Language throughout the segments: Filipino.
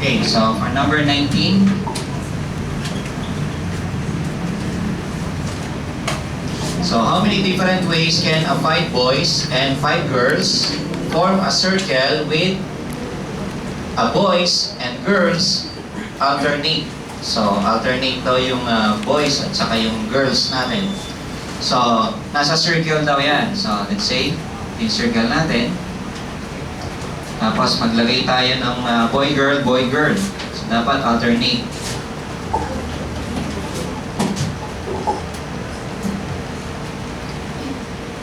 Okay, so for number 19, so how many different ways can a 5 boys and 5 girls form a circle with a boys and girls alternate? So alternate daw yung boys at saka yung girls natin. So nasa circle daw yan. So let's say, yung circle natin. Tapos maglagay tayo ng boy-girl, boy-girl. So dapat alternate.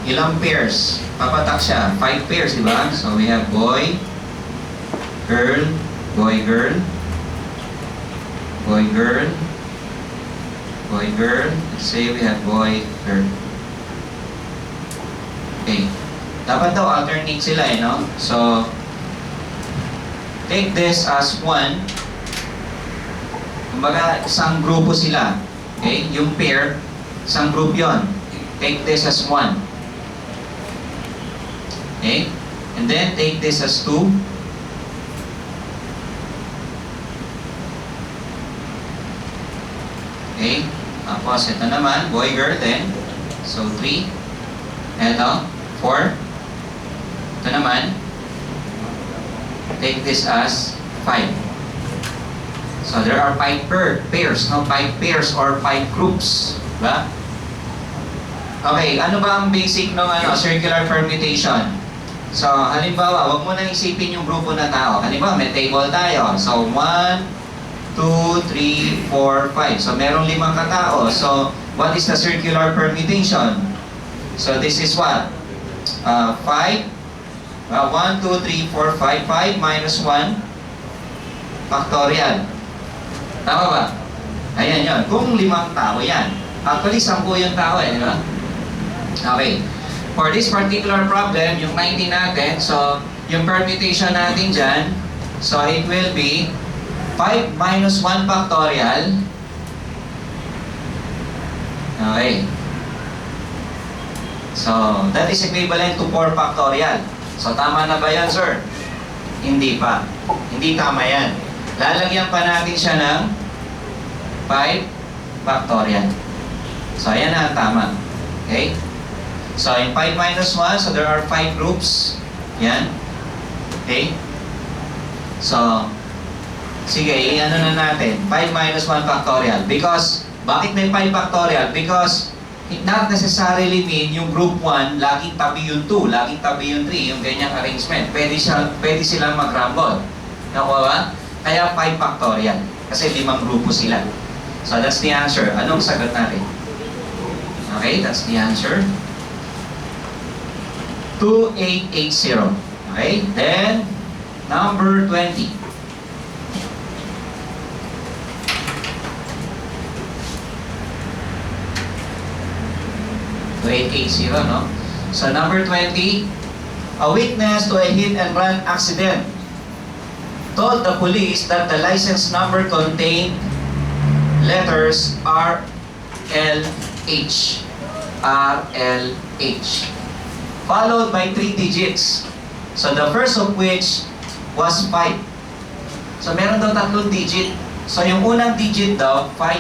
Ilang pairs? Papatak siya. 5 pairs, di ba? So we have boy, girl, boy, girl, boy, girl, boy, girl. Let's say we have boy, girl. Okay. Dapat daw alternate sila no? So, take this as 1. Kumbaga, isang grupo sila. Okay? Yung pair, isang group yon. Take this as 1. Okay? And then, take this as 2. Okay? Tapos, ito naman, boy, girl, then. So, 3. Ito, 4. Ito naman, take this as 5. So, there are 5 pairs, no? 5 pairs or 5 groups. Diba? Okay, ano ba ang basic ng circular permutation? So, halimbawa, wag mo nang isipin yung grupo na tao. Halimbawa, may table tayo. So, 1, 2, 3, 4, 5. So, merong 5 katao. So, what is the circular permutation? So, this is what? 5. 1, 2, 3, 4, 5. 5 minus 1 factorial. Tama ba? Ayan yun. Kung 5 tao yan. Actually, 10 yung tao di ba? Okay. For this particular problem, yung 19 natin, so, yung permutation natin dyan, so it will be 5 minus 1 factorial. Okay. So, that is equivalent to 4 factorial. So, tama na ba yan, sir? Hindi pa. Hindi tama yan. Lalagyan pa natin siya ng 5 factorial. So, ayan na ang tama. Okay? So, in 5 minus 1, so there are 5 groups. Yan. Okay? So, sige, i-ano na natin. 5 minus 1 factorial. Because, bakit may 5 factorial? Because, it not necessarily mean yung group 1, laging tabi yung 2, laging tabi yung 3, yung ganyang arrangement. Pwede silang mag-rumble. Nakuha ba? Kaya 5 factorial. Kasi 5 grupo sila. So, that's the answer. Anong sagot natin? Okay, that's the answer. 2880. Okay, then, number 20. To 880, no? So, number 20, a witness to a hit-and-run accident told the police that the license number contained letters RLH. RLH. Followed by 3 digits. So, the first of which was 5. So, meron daw 3 digit. So, yung unang digit daw, 5.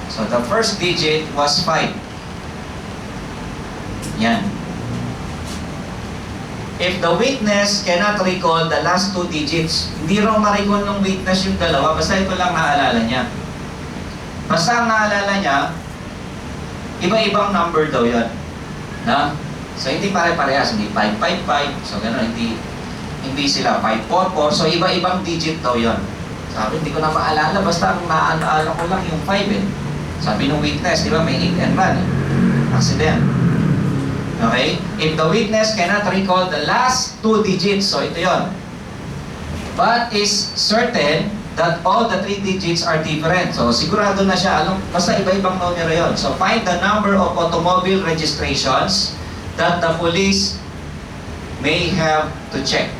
So, the first digit was 5. Yan. If the witness cannot recall the last 2 digits, hindi raw ma-recall ng witness yung dalawa, basta ito lang naalala niya. Basta ang naalala niya, iba-ibang number daw yun. Na? So, hindi pare-parehas. Hindi 555. So, gano'n. Hindi sila 544. So, iba-ibang digit daw yun. Sabi, hindi ko na maalala. Basta ang naaalala ko lang yung 5 eh. Sabi ng witness, di ba, may hit and run eh. Accident. Okay? If the witness cannot recall the last 2 digits, so ito yon. But is certain that all the 3 digits are different. So, sigurado na siya. Basta iba-ibang numero yon. So, find the number of automobile registrations that the police may have to check.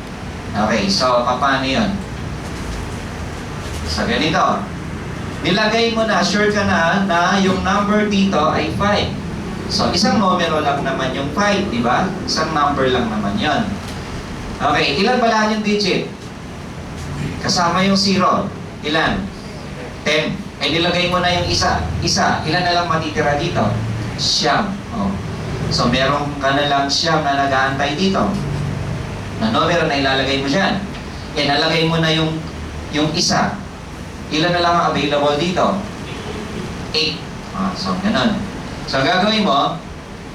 Okay, so, paano yun? So, ganito. Nilagay mo na, sure ka na yung number dito ay 5. So, isang numero lang naman yung 5, di ba? Isang number lang naman yon. Okay, ilan pala yung digit? Kasama yung 0. Ilan? 10. Eh, nilagay mo na yung isa. Ilan na lang matitira dito? 9. Oh. So, meron ka na lang 9 na nag-aantay dito. Na numero na ilalagay mo dyan. Eh, nalagay mo na yung isa. Ilan na lang ang available dito? 8. So, ganun. So, gagawin mo,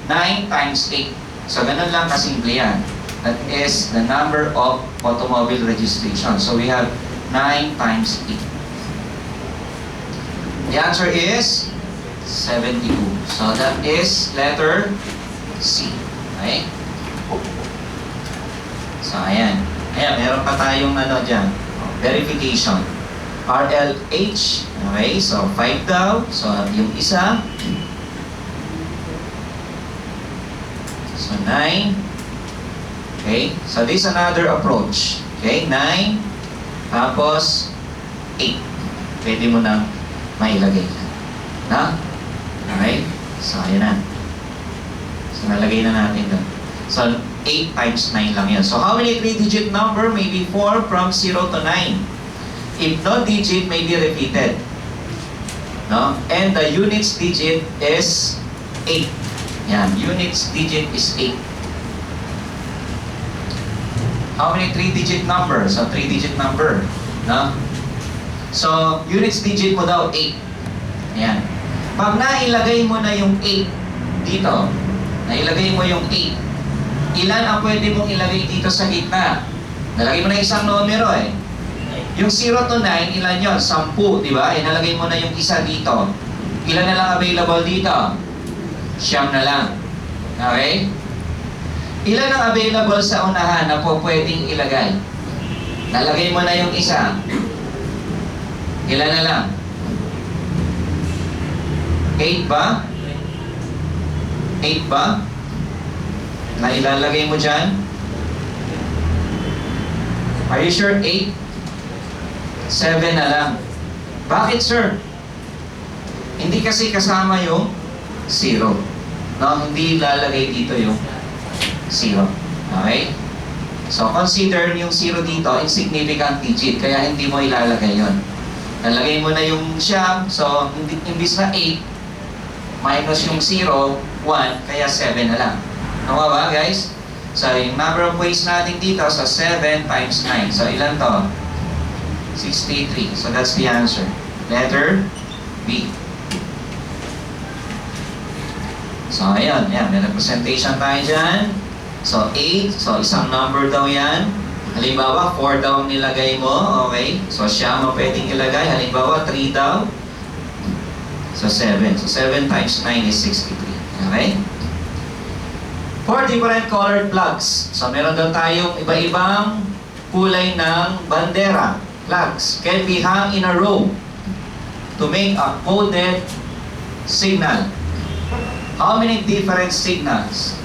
9 times 8. So, ganun lang kasimple yan. That is the number of automobile registration. So, we have 9 times 8. The answer is 72. So, that is letter C. Okay? So, ayan. Ayan, meron pa tayong ano dyan. Verification. RLH. Okay, so 5 daw. So, yung isa. So, 9. Okay, so this is another approach. Okay, 9. Tapos, 8. Pwede mo nang mailagay. Na? Okay? So, ayan na. So, nalagay na natin doon. So, 8 times 9 lang yan. So, how many 3-digit number may be 4 from 0 to 9? If no digit may be repeated. No? And the units digit is 8. Yan. Units digit is 8. How many 3-digit number? So, 3-digit number. No? So, units digit mo daw, 8. Ayan. Pag nailagay mo na yung 8 dito, nailagay mo yung 8, ilan ang pwede mong ilagay dito sa gitna? Nalagay mo na isang numero eh. Yung 0 to 9, ilan yon? 10, di ba? Eh, nalagay mo na yung isa dito. Ilan na lang available dito? 9 na lang. Okay? Ilan ang available sa unahan na po pwedeng ilagay? Nalagay mo na yung isa. Ilan na lang? 8 ba? 8 ba? Na ilalagay mo dyan? Are you sure 8? 7 na lang. Bakit, sir? Hindi kasi kasama yung 0. No, hindi ilalagay dito yung 0. Okay? So, consider yung 0 dito, insignificant digit, kaya hindi mo ilalagay yon. Nalagay mo na yung siyam, so imbis na 8, minus yung 0, 1, kaya 7 na lang. Tama ba, guys? So, yung number of ways natin dito, so 7 times 9. So, ilan to? 63. So, that's the answer. Letter B. So, ayan. Ayan, may representation tayo dyan. So, 8. So, isang number daw yan. Halimbawa, 4 daw ang nilagay mo. Okay? So, siya mo pwedeng ilagay. Halimbawa, 3 daw. So, 7. So, 7 times 9 is 63. Okay? 4 different colored flags. So, meron daw tayong iba-ibang kulay ng bandera. Flags can be hung in a row to make a coded signal. How many different signals?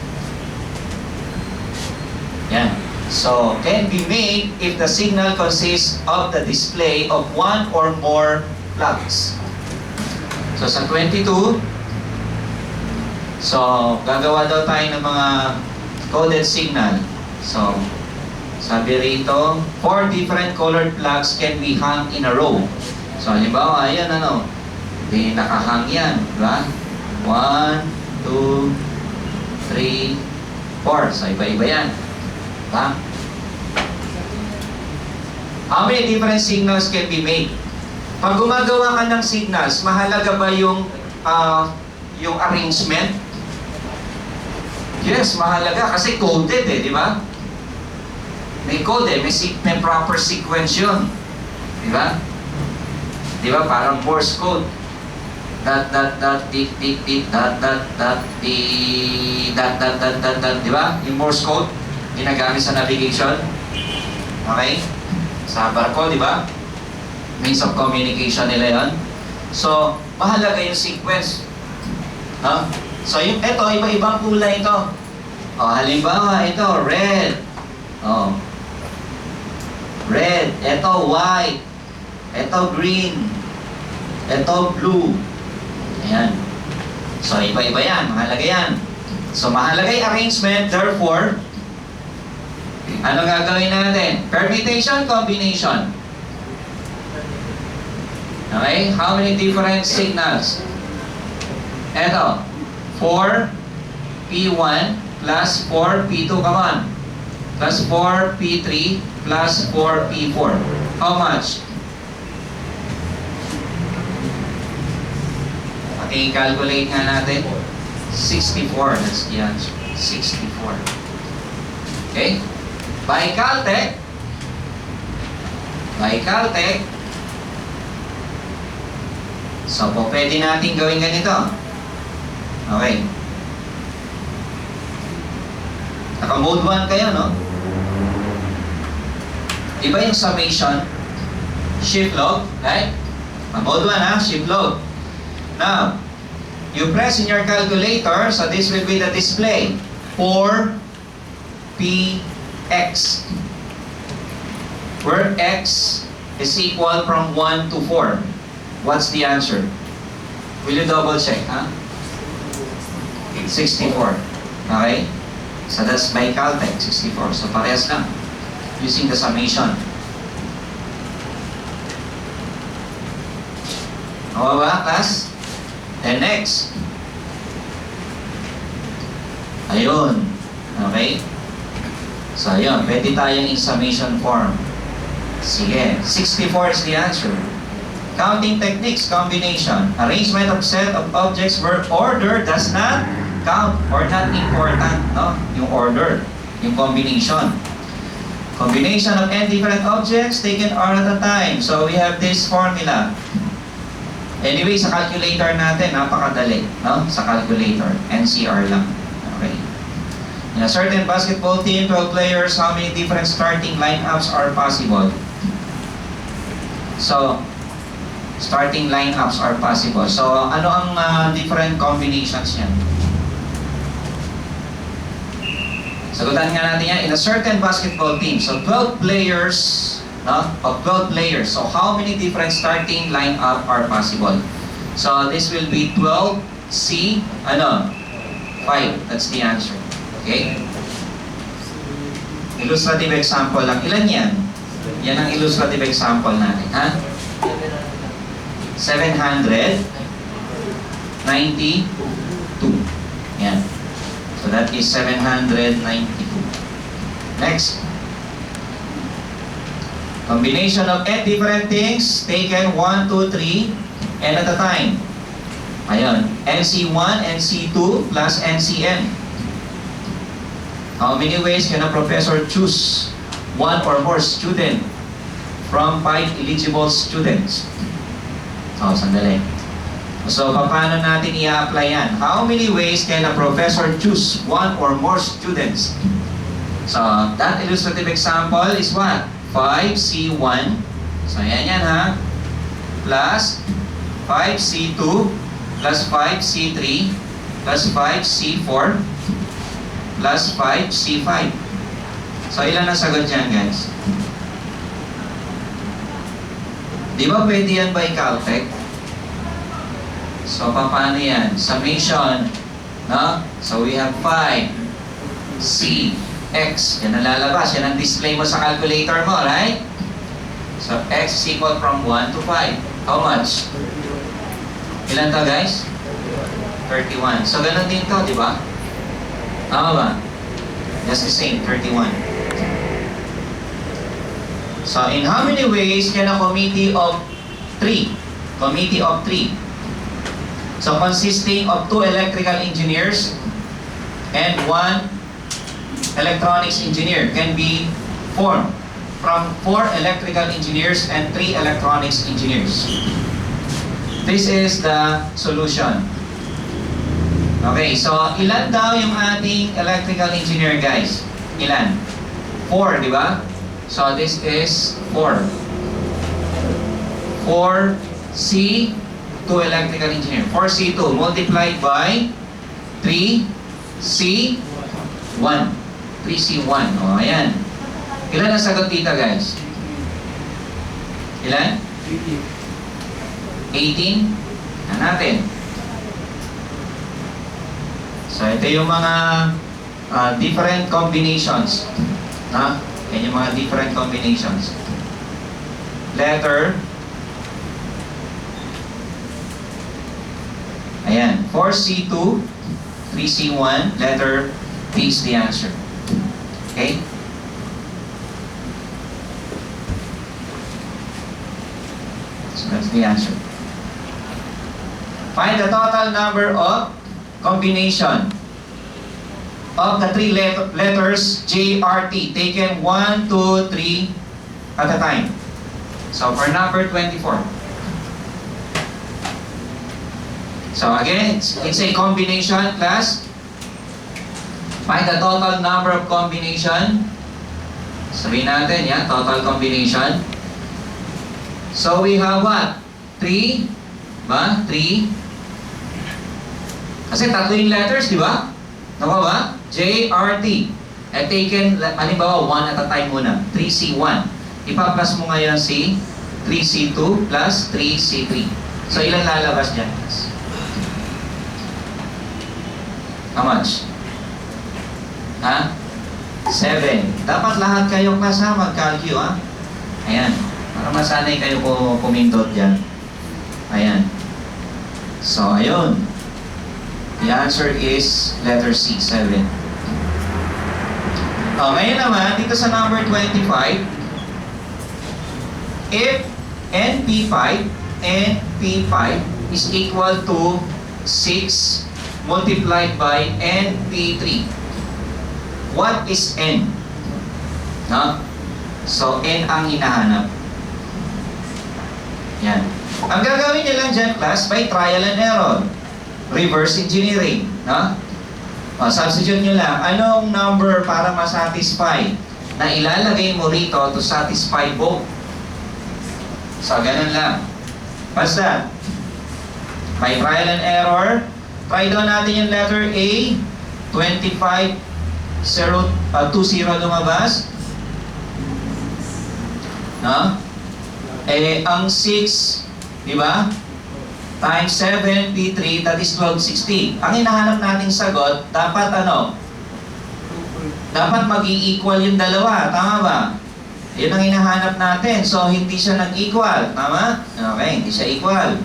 Yan. So, can be made if the signal consists of the display of one or more flags. So, sa 22, so, gagawa daw tayo ng mga coded signal. So, sabi rito, 4 different colored flags can be hung in a row. So, halimbawa, ayan ano, di nakahang yan, diba? 1, 2, 3, 4. So, iba-iba yan. Diba? How many different signals can be made? Pag gumagawa ka ng signals, mahalaga ba yung arrangement? Yes, mahalaga kasi coded eh, di ba? May code eh, may proper sequence yun. Di ba? Di ba? Parang Morse code. Dot, dot, dot, dit, dit, dit, dot, dot, dot, di, dot, dot, dot, dot, dot. Di ba? Yung Morse code, ginagamit sa navigation. Okay? Sa barko, di ba? Means of communication nila yon. So, mahalaga yung sequence. Huh? So, yung, ito, iba-ibang kulay ito. O, halimbawa, ito, red. O, red. Ito, white. Ito, green. Ito, blue. Ayan. So, iba-iba yan. Mahalaga yan. So, mahalaga yung arrangement. Therefore, ano gagawin natin? Permutation, combination. Okay? How many different signals? Eto, 4 P1 plus 4 P2, come on. Plus 4 P3 plus 4 P4. How much? Pati calculate nga natin. 64, that's the answer. 64. Okay? By Caltech, so po pwede natin gawin ganito. Okay. Naka-mode 1 kayo, no? Iba yung summation, shift log, right? Mode 1 ha, shift log. Now, you press in your calculator, so this will be the display. 4px, where x is equal from 1 to 4. What's the answer? Will you double check, huh? 64. Okay? So that's by Caltech, 64. So parehas lang. Using the summation. Okay ba, class? Then next. Ayun. Okay? So ayun, pwede tayong in summation form. Sige, 64 is the answer. Counting techniques, combination. Arrangement of set of objects where order does not count or not important, no? Yung order, yung combination. Combination of n different objects taken r at a time. So we have this formula. Anyway, sa calculator natin, napakadali, no? Sa calculator, NCR lang. Okay. In a certain basketball team, 12 players, how many different starting lineups are possible? So, starting lineups are possible. So, ano ang different combinations yan? Sagutan nga natin yan. In a certain basketball team, so 12 players, no? Of 12 players. So, how many different starting lineup are possible? So, this will be 12C, 5. That's the answer. Okay? Illustrative example lang. Ilan yan? Yan ang illustrative example natin, ha? 792. Yan. So that is 792. Next. Combination of 8 different things taken 1, 2, 3 and at a time. Ayun. NC1, NC2 plus NCN. How many ways can a professor choose one or more student from 5 eligible students? So, sandali. So, paano natin i-apply yan? How many ways can a professor choose one or more students? So, that illustrative example is what? 5C1. So, yan ha. Plus 5C2 plus 5C3 plus 5C4 plus 5C5. So, ilan ang sagot dyan, guys? Di ba pwede yan by Caltech? So, paano yan? Summation, no? So, we have 5C, X. Yan ang lalabas. Yan ang display mo sa calculator mo, right? So, X is equal from 1 to 5. How much? Ilan to, guys? 31. So, ganun din to, di ba? Tama ba? That's the same, 31. So, in how many ways can a committee of 3? Committee of 3. So, consisting of 2 electrical engineers and 1 electronics engineer can be formed from 4 electrical engineers and 3 electronics engineers. This is the solution. Okay, so ilan daw yung ating electrical engineer, guys? Ilan? 4, di ba? So this is 4. 4C, 2 electrical engineer. 4C2 multiplied by 3C1. 3C1. O, ayan. Ilan ang sagot dito, guys? Ilan? 18. Yan natin. So, ito yung mga different combinations. Ha? Yan yung mga different combinations. Letter Ayan, 4C2, 3C1, letter P is the answer. Okay? So that's the answer. Find the total number of combination of the three letters JRT taken 1, 2, 3 at a time. So for number 24. So again, it's a combination class. Find the total number of combination. Sabihin natin, yan, total combination. So we have what? 3, ba? 3. Kasi tatlo yung letters, di ba? Nakuha ba? J, R, T. At taken, halimbawa, 1 at a time muna. 3C1. Ipa-plus mo ngayon si 3C2 plus 3C3. So ilan lalabas dyan? How much? Ha? 7. Dapat lahat kayo klasa mag-calcu, ha? Ayan. Para masanay kayo po pumindot dyan. Ayan. So, ayun. The answer is letter C, 7. Ngayon naman, dito sa number 25, if NP5 is equal to 6 multiplied by NP3, what is N? No? So, N ang hinahanap. Yan. Ang gagawin niyo lang dyan, class, by trial and error. Reverse engineering. No? Substitute nyo lang. Anong number para masatisfy na ilalagay mo rito to satisfy both? So, ganun lang. Basta, by trial and error, try down natin yung letter A, 25, 20 lumabas. No? Eh, ang 6, di ba? Times 7, P3, that is 1260. Ang hinahanap nating sagot, dapat ano? Dapat mag-i-equal yung dalawa. Tama ba? Yun ang hinahanap natin. So, hindi siya nag-equal. Tama? Okay, hindi siya equal.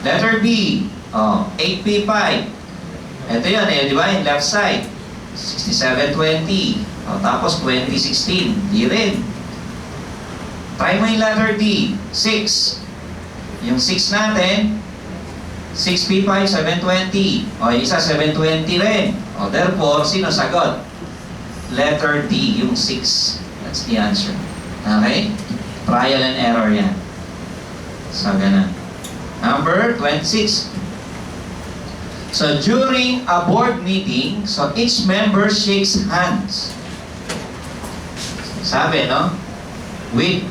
Letter B. 8P5. Ito yun, di ba? Yung left side. 6720. Tapos 2016. Di rin. Try mo yung letter D. 6. Yung 6 natin, 6P5, 720. Yung isa, 720 rin. Therefore, sino sagot? Letter D, yung 6. That's the answer. Okay? Trial and error yan. So, ganun. Number 26. So, during a board meeting, so each member shakes hands. Sabi, no? With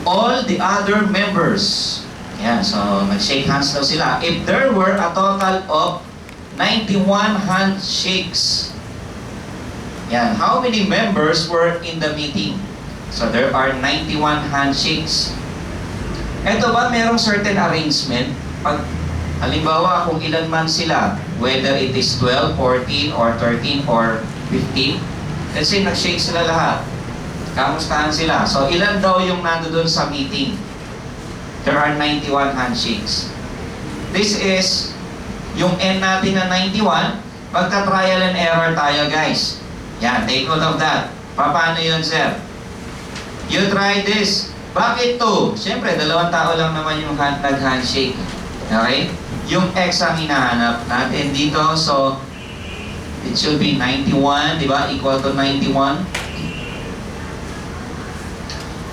all the other members. Yan, so mag-shake hands daw sila. If there were a total of 91 handshakes. Yan, how many members were in the meeting? So there are 91 handshakes. Ito ba merong certain arrangement? Pag halimbawa kung ilan man sila, whether it is 12, 14, or 13, or 15, let's say nag-shake sila lahat. Kamustahan sila? So ilan daw yung nandoon sa meeting? There are 91 handshakes. This is yung N natin na 91. Pagka-trial and error tayo, guys. Yan, take note of that. Paano yun, sir? You try this. Bakit to? Siyempre, dalawang tao lang naman yung nag-handshake. Okay? Yung X ang hinahanap natin dito. So, it should be 91, di ba? Equal to 91.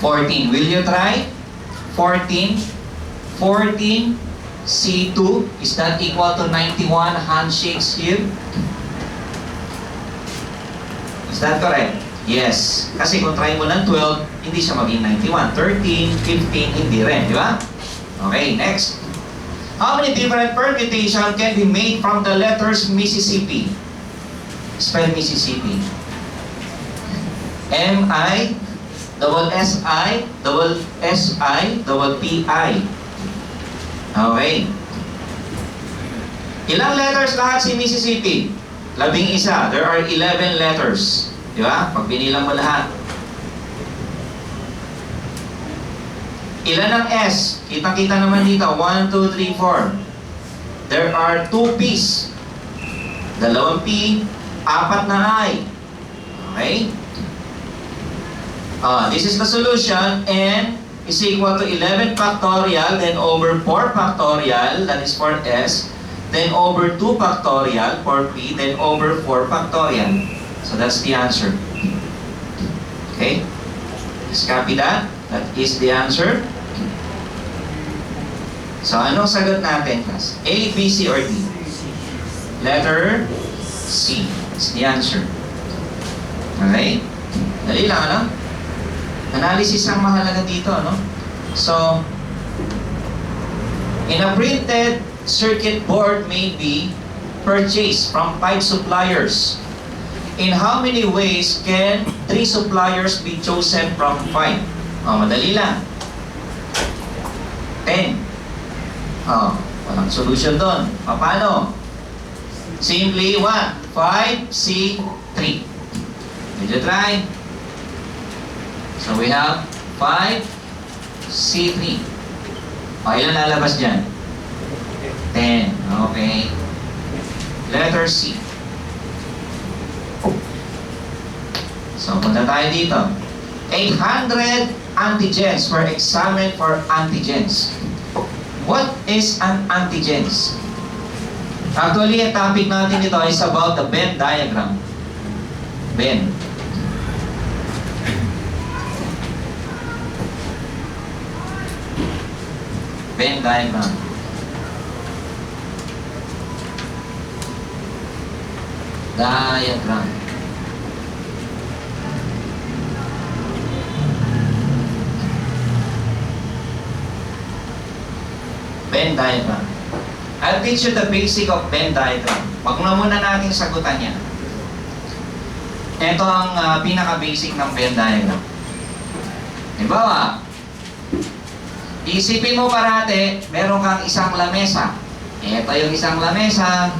14. Will you try? 14 C2, is that equal to 91 handshakes here? Is that correct? Yes. Kasi kung try mo ng 12, hindi siya maging 91. 13, 15, hindi rin, di ba? Okay, next. How many different permutations can be made from the letters Mississippi? Spell Mississippi. M-I double S-I, double S-I, double P-I. Okay. Ilang letters lahat si Mississippi? 11. There are 11 letters. Di ba? Pag binilang mo lahat. Ilan ang S? Kitang-kita naman dito. 1, 2, 3, 4. there are 2 P's. Dalawang P, 4 na I. Okay? This is the solution. N is equal to 11 factorial, then over 4 factorial, that is for S, then over 2 factorial for P, then over 4 factorial. So that's the answer. Okay? Just copy that. That is the answer. So, anong sagot natin, class? A, B, C, or D? Letter C. That's the answer. Okay? Dali lang, ano? Analysis ang mahalaga dito, ano? So, in a printed circuit board may be purchased from 5 suppliers. In how many ways can 3 suppliers be chosen from 5? Madali lang. 10. Walang solution doon. Paano? Simply 1, 5, C, 3. Did you try? So we have 5, C, 3. Ilan lalabas dyan? 10. Okay. Letter C. So, punta tayo dito. 800 antigens were examined for antigens. What is an antigens? Actually, ang topic natin dito is about the Venn diagram. Venn. Venn diagram. Diagram. Venn diagram. I'll teach you the basic of Venn diagram. Wag na muna natin sagutan yan. Ito ang pinaka-basic ng Venn diagram. Halimbawa, isipin mo parate, meron kang isang lamesa. Ito yung isang lamesa.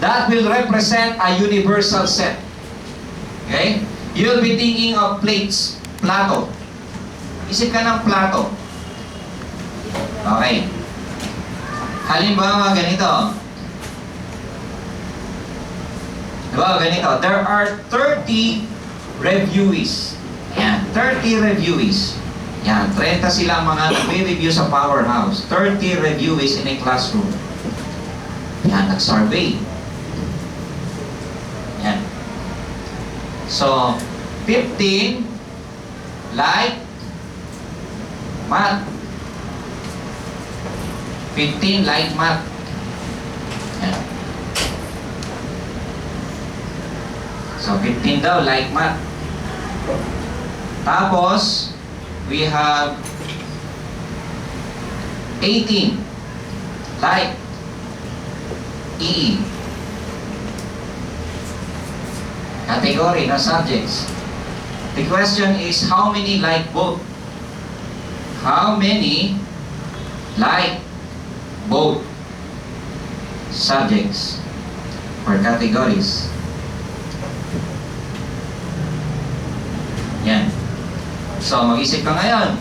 That will represent a universal set. Okay? You'll be thinking of plates, plato. Isip ka ng plato. Okay. Halimbawa, ganito. Halimbawa, ganito. There are 30 reviewees. Yan, 30 reviewees. Yan, 30 silang mga nag-review sa Powerhouse. 30 reviewees in a classroom. Yan, nag-survey. Yan. So, 15 like math. 15 like math. Yan. So, 15 daw like math. Tapos, we have 18 like EE. Category na subjects. The question is, how many like both? How many like both subjects or categories? Yan. So, mag-isip ka ngayon.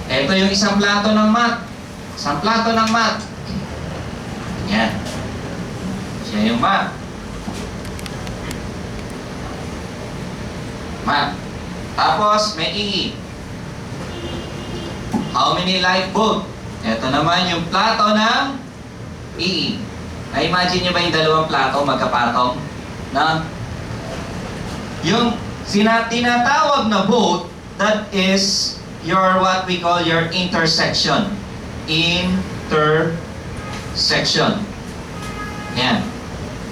Ito yung isang plato ng math. Isang plato ng math. Yan. Siya yung math. Math. Tapos, may EE. How many like both? Ito naman yung plato ng EE. Na-imagine nyo ba yung dalawang plato magkapatong? Na? Yung tinatawag na both, that is your what we call your intersection. Intersection. Yan.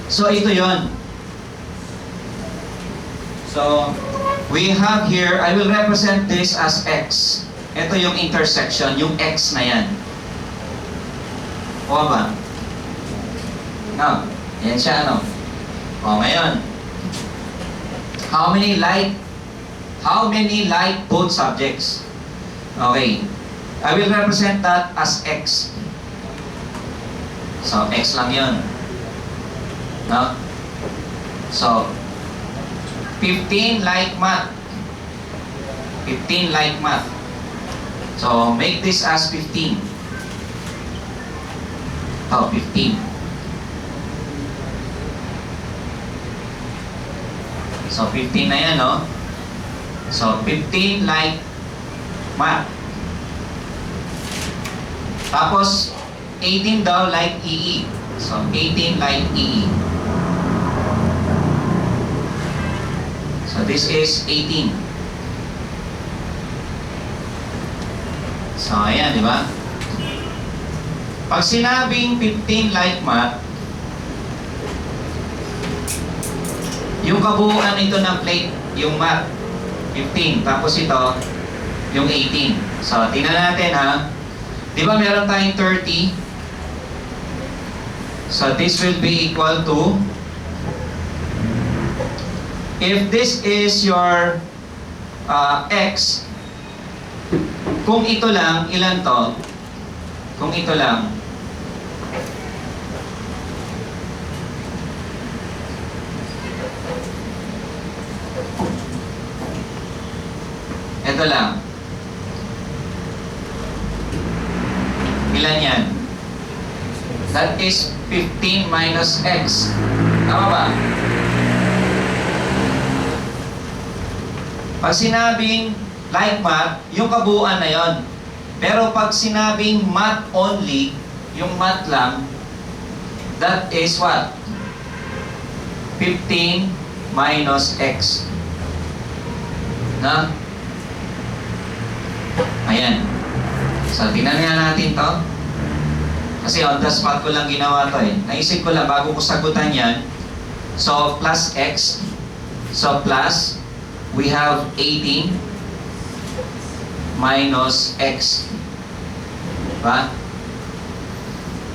So, ito yon. So, we have here, I will represent this as X. Ito yung intersection, yung X na yan. O ba? No. Yan siya, ano? O, ngayon. How many like both subjects? Okay. I will represent that as X. So, X lang yun. No? So, 15 like math. 15 like math. So, make this as 15. Oh, 15. So, 15 na yan, no? So, 15 like math. Tapos, 18 daw like EE. So, 18 like EE. So, this is 18. So, ayan, di ba? Pag sinabing 15 like math, yung kabuuan ito ng plate, yung math, 15. Tapos ito, yung 18. So, tingnan natin ha. Di ba meron tayong 30? So, this will be equal to, if this is your x, kung ito lang, ilan to? Kung ito lang, ito lang. Ilan yan? That is 15 minus x. Tama ba? Pag sinabing like math, yung kabuuan na yon. Pero pag sinabing math only, yung math lang, that is what? 15 minus x. Na? Ayan. So, tingnan nga natin to. Kasi on the spot ko lang ginawa to eh. Naisip ko lang bago ko sagutan yan. So, plus x. So, plus, we have 18 minus x. Diba?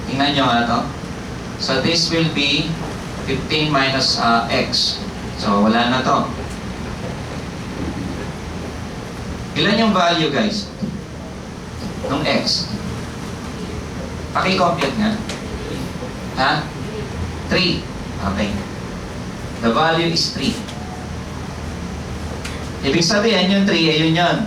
Tingnan nyo nga to. So, this will be 15 minus x. So, wala na to. Ilan yung value, guys? Nung x. Paki-compute nga. Ha? 3. Okay. The value is 3. Ibig sabihin, yung 3, ayun yun.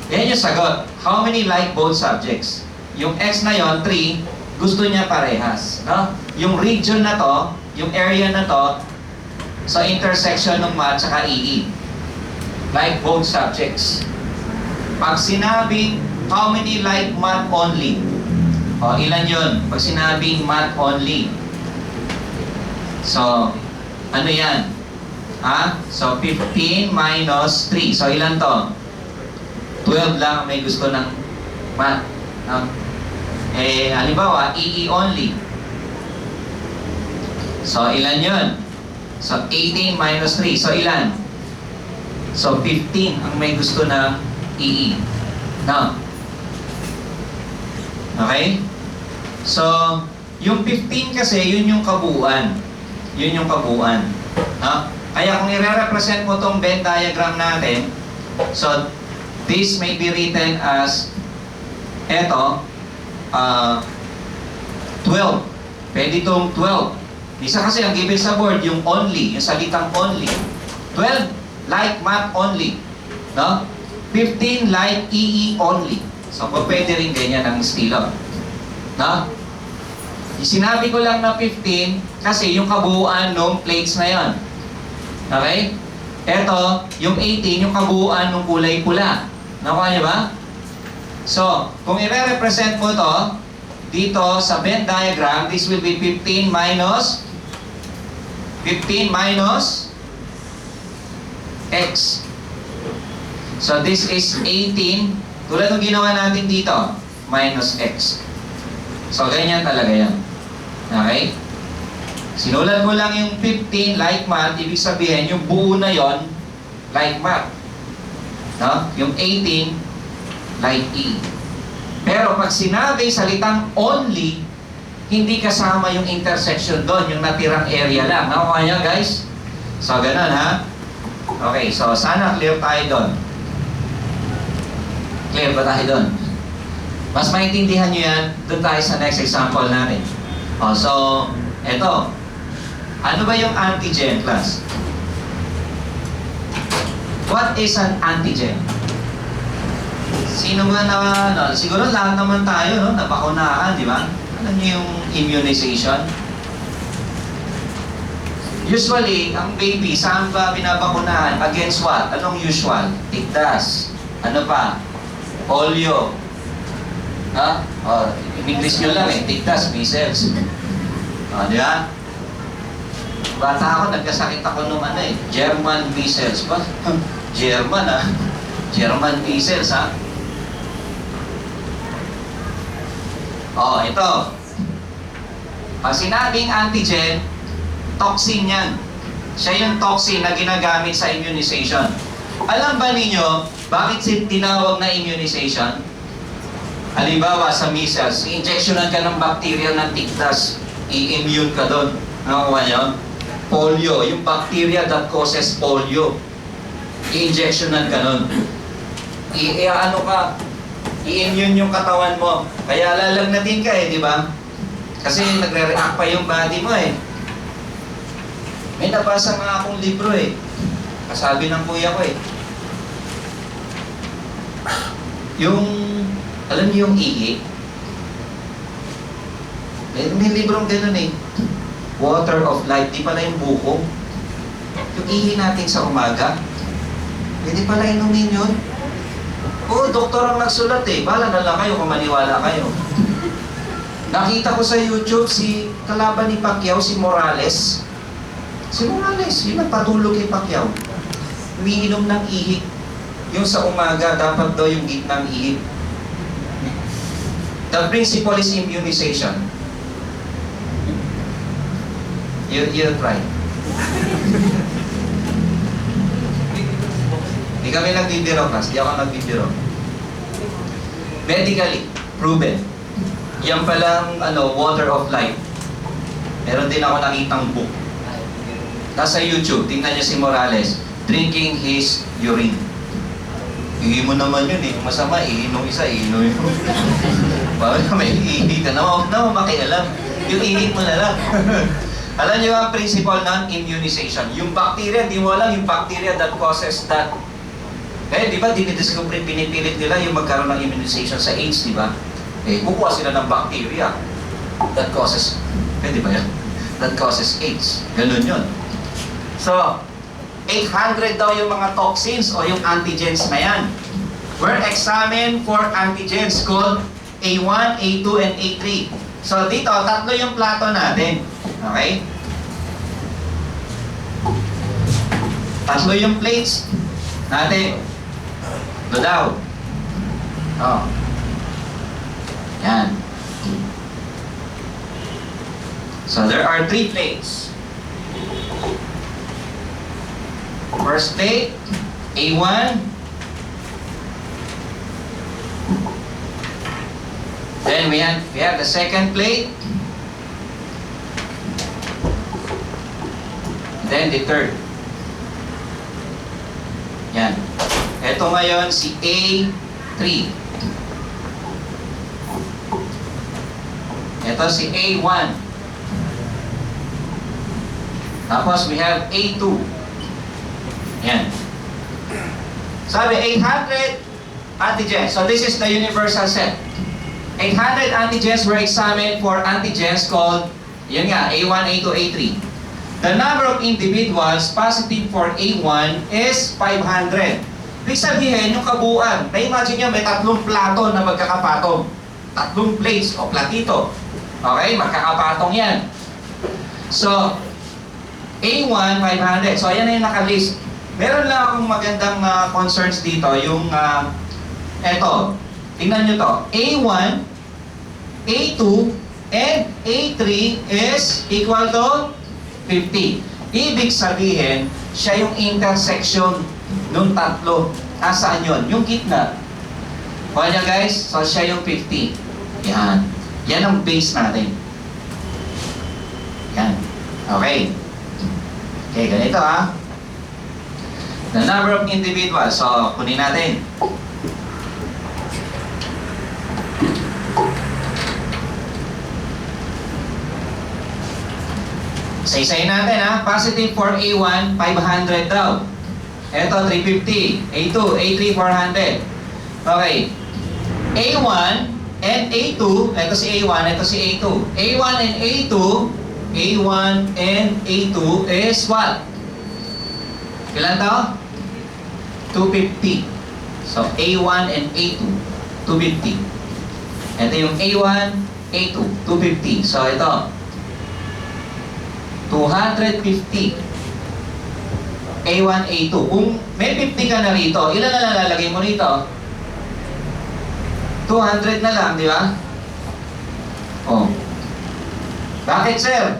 Yan yung sagot. How many like both subjects? Yung x na yon 3, gusto niya parehas. No? Yung region na to, yung area na to, sa intersection ng math at EE. Like both subjects. Pag sinabing, how many like math only? O, ilan yun? Pag sinabing math only. So, ano yan? Ha? So, 15 minus 3. So, ilan to? 12 lang may gusto ng math. No? Eh, halimbawa, EE only. So, ilan yun? So, 18 minus 3. So, ilan? So, 15 ang may gusto ng EE. No? Okay? So, yung 15 kasi, yun yung kabuuan. Yun yung kabuuan. No? Kaya kung i-represent mo tong Venn diagram natin, so, this may be written as, eto, 12. Pwede itong 12. Isa kasi ang given sa board, yung only, yung salitang only. 12, like math only. No? 15, like EE only. So, pwede rin ganyan ang estilo. No? Sinabi ko lang na 15 kasi yung kabuuan ng plates na yon. Okay? Eto, yung 18, yung kabuuan ng kulay pula. Nakuha niyo ba? So, kung i-represent mo to dito sa Venn diagram, this will be 15 minus x. So, this is 18. Tulad ng ginawa natin dito, minus x. So, ganyan talaga yan. Okay? Sinulat mo lang yung 15 like math, ibig sabihin, yung buo na yon like math. No? Yung 18, like E. Pero pag sinabi salitang only, hindi kasama yung intersection doon, yung natirang area lang. Nakuha niyo, guys? So, ganun, ha? Okay, so sana clear tayo doon. Clear ba tayo doon? Mas maintindihan nyo yan, doon tayo sa next example natin. O, so, eto. Ano ba yung antigen, class? What is an antigen? Sino ba na, no, siguro lahat naman tayo, no, nabakunahan, di ba? Alam niyo yung immunization? Usually, ang baby, saan ba binabakunahan? Against what? Anong usual? Tigdas. Ano pa? Polio. Ha? Oh, in English nyo lang eh. Tigdas, measles. Di ba? Bata ako, nagkasakit ako nung ano eh. German measles ba? German ah. German measles ha. Oh, ito. Pag sinabing antigen, toxin yan. Siya yung toxin na ginagamit sa immunization. Alam ba ninyo, bakit tinawag na immunization? Halimbawa sa measles, i-injectionan ka ng bacteria ng tigdas, i-immune ka doon. Nakuha nyo? Polio, yung bacteria that causes polio. I-injectionan ka nun. I-ano ka, i-immune yung katawan mo. Kaya lalagnatin ka eh, di ba? Kasi nagre-react pa yung body mo eh. May nabasa nga akong libro eh. Kasabi ng kuya ko eh. Yung, alam niyo yung ihi? May librong ganun eh. Water of life, di pala yung buko. Yung ihi natin sa umaga, hindi pala inumin yun. Oo, doktor ang nagsulat eh. Bala na lang kayo kung maniwala kayo. Nakita ko sa YouTube si kalaban ni Pacquiao, si Morales. Si Morales, yun ang patulog kay Pacquiao. Umiinom ng ihi. Yung sa umaga, dapat daw yung gitnang ihi. The principle is immunization. You try. Hindi kami nagbibiro, class. Di ako nagbibiro. Medically, proven. Yan palang water of life. Meron din ako nakitang book. Nasa YouTube, tingnan niyo si Morales, drinking his urine. Ihi mo naman yun eh. Masama, ihinom isa, ihinom yun. Bakit may ihi ka na? Huwag na makialam. Yung ihi mo na lang. Alam niyo ang principle ng immunization. Yung bacteria, di mo alam yung bacteria that causes that. Kaya di ba, dinidiscover, pinipilit nila yung magkaroon ng immunization sa AIDS, di ba? Eh, kukuha sila ng bacteria that causes, di ba yan? That causes AIDS. Ganun yun. So, 800 daw yung mga toxins o yung antigens na yan. We're examined for antigens called A1, A2, and A3. So, dito, tatlo yung plato natin. Okay? Tatlo yung plates natin. Ito daw. Oh. Yan. So, there are 3 plates. First plate, A1. Then we have the second plate. Then the third. Yan. Ito ngayon si A3. Ito si A1. Tapos we have A2. Yan. Sabi, 800 antigens. So this is the universal set. 800 antigens were examined for antigens called, yun nga, A1, A2, A3. The number of individuals positive for A1 is 500. Ibig sabihin, yung kabuuan, na-imagine nyo may 3 plato na magkakapatong. 3 plates o platito. Okay, magkakapatong yan. So, A1, 500. So, ayan na yung nakalist. Meron lang akong magandang concerns dito, yung eto, tingnan nyo to, A1, A2, and A3 is equal to 50. Ibig sabihin, siya yung intersection nung tatlo. Nasaan yun? Yung gitna. Kuha niya guys, so siya yung 50. Yan. Yan ang base natin. Yan. Okay. Okay, ganito ha. The number of individuals. So, kunin natin. Isa-isayin natin ha. Positive for A1, 500 daw. Ito, 350. A2, A3, 400. Okay. A1 and A2, ito si A1, ito si A2. A1 and A2 A1 and A2 is what? Ilan to? 250. So, A1 and A2, 250. Ito yung A1, A2, 250. So, ito, 250. A1, A2. Kung may 50 ka na rito, ilan na nalalagay mo rito? 200 na lang, di ba? Oh. Bakit, sir?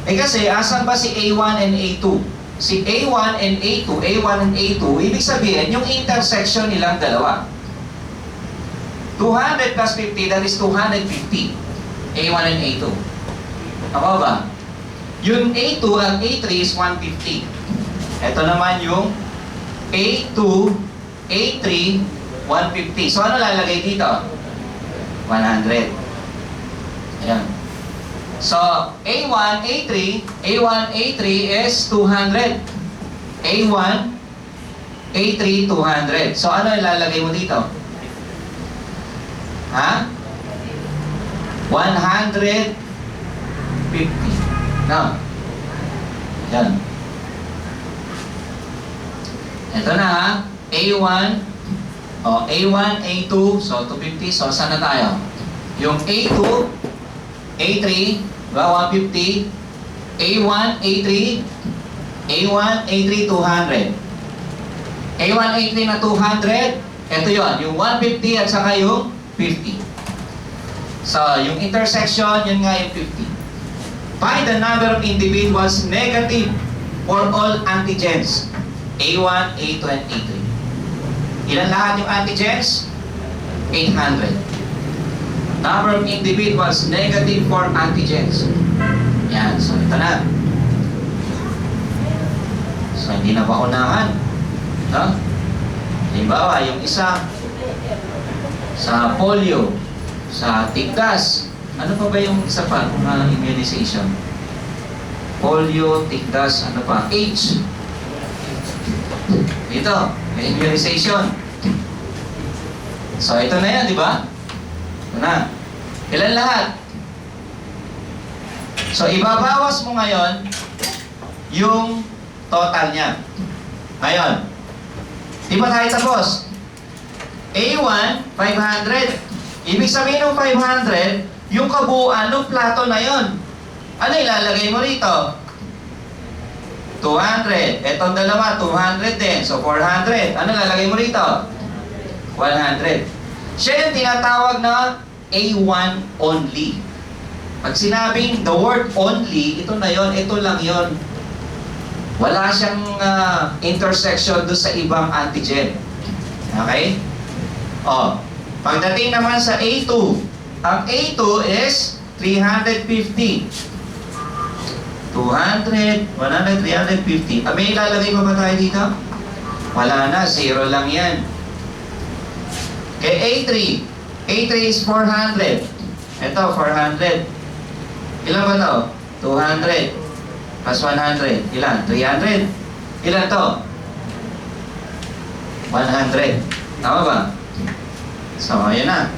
Eh kasi, asan ba si A1 and A2? Si A1 and A2, A1 and A2, ibig sabihin, yung intersection nilang dalawa. 200 plus 50, that is 250. A1 and A2. Ako ba? Yung A2 at A3 is 150. Ito naman yung A2, A3, 150. So, ano lalagay dito? 100. Ayan. So, A1, A3, A1, A3 is 200. A1, A3, 200. So, ano ilalagay mo dito? Ha? 150. No? Yan. Ito na ha. A1, A1, A2, so 250. So, saan na tayo? Yung A2, A3, 150, A1, A3, A1, A3, 200. A1, A3 na 200, ito yon, yung 150 at saka yung 50. So, yung intersection, yun nga yung 50. Find the number of individuals negative for all antigens. A1, A2, and A3. Ilan lahat yung antigens? 800. Number of individuals negative for antigens. Yan. So, ito na. So, hindi na paunahan. No? Halimbawa, yung isa sa polio, sa tigdas. Ano pa ba yung isa pa? Immunization. Polio, tigdas, ano pa? H. Dito, may immunization. So, ito na yan, di ba? Ito na. Ilan lahat? So, ibabawas mo ngayon yung total niya. Ngayon, di ba tayo tapos? A1, 500. Ibig sabihin ng 500, yung kabuuan ng plato na yon. Ano ilalagay mo rito? 200. Etong dalawa, 200 din. So, 400. Ano lalagay mo rito? 100. Siya yung tinatawag na A1 only. Pag sinabing the word only, ito na yon, ito lang yon. Wala siyang intersection doon sa ibang antigen. Okay? O, pagdating naman sa A2, ang A2 is 350. 200, 100, 350. May ilalagay pa ba tayo dito? Wala na, zero lang yan. Kay A3, A3 is 400. Ito, 400. Ilan ba to? 200 plus 100. Ilan? 300. Ilan to? 100. Tama ba? So, ayan na.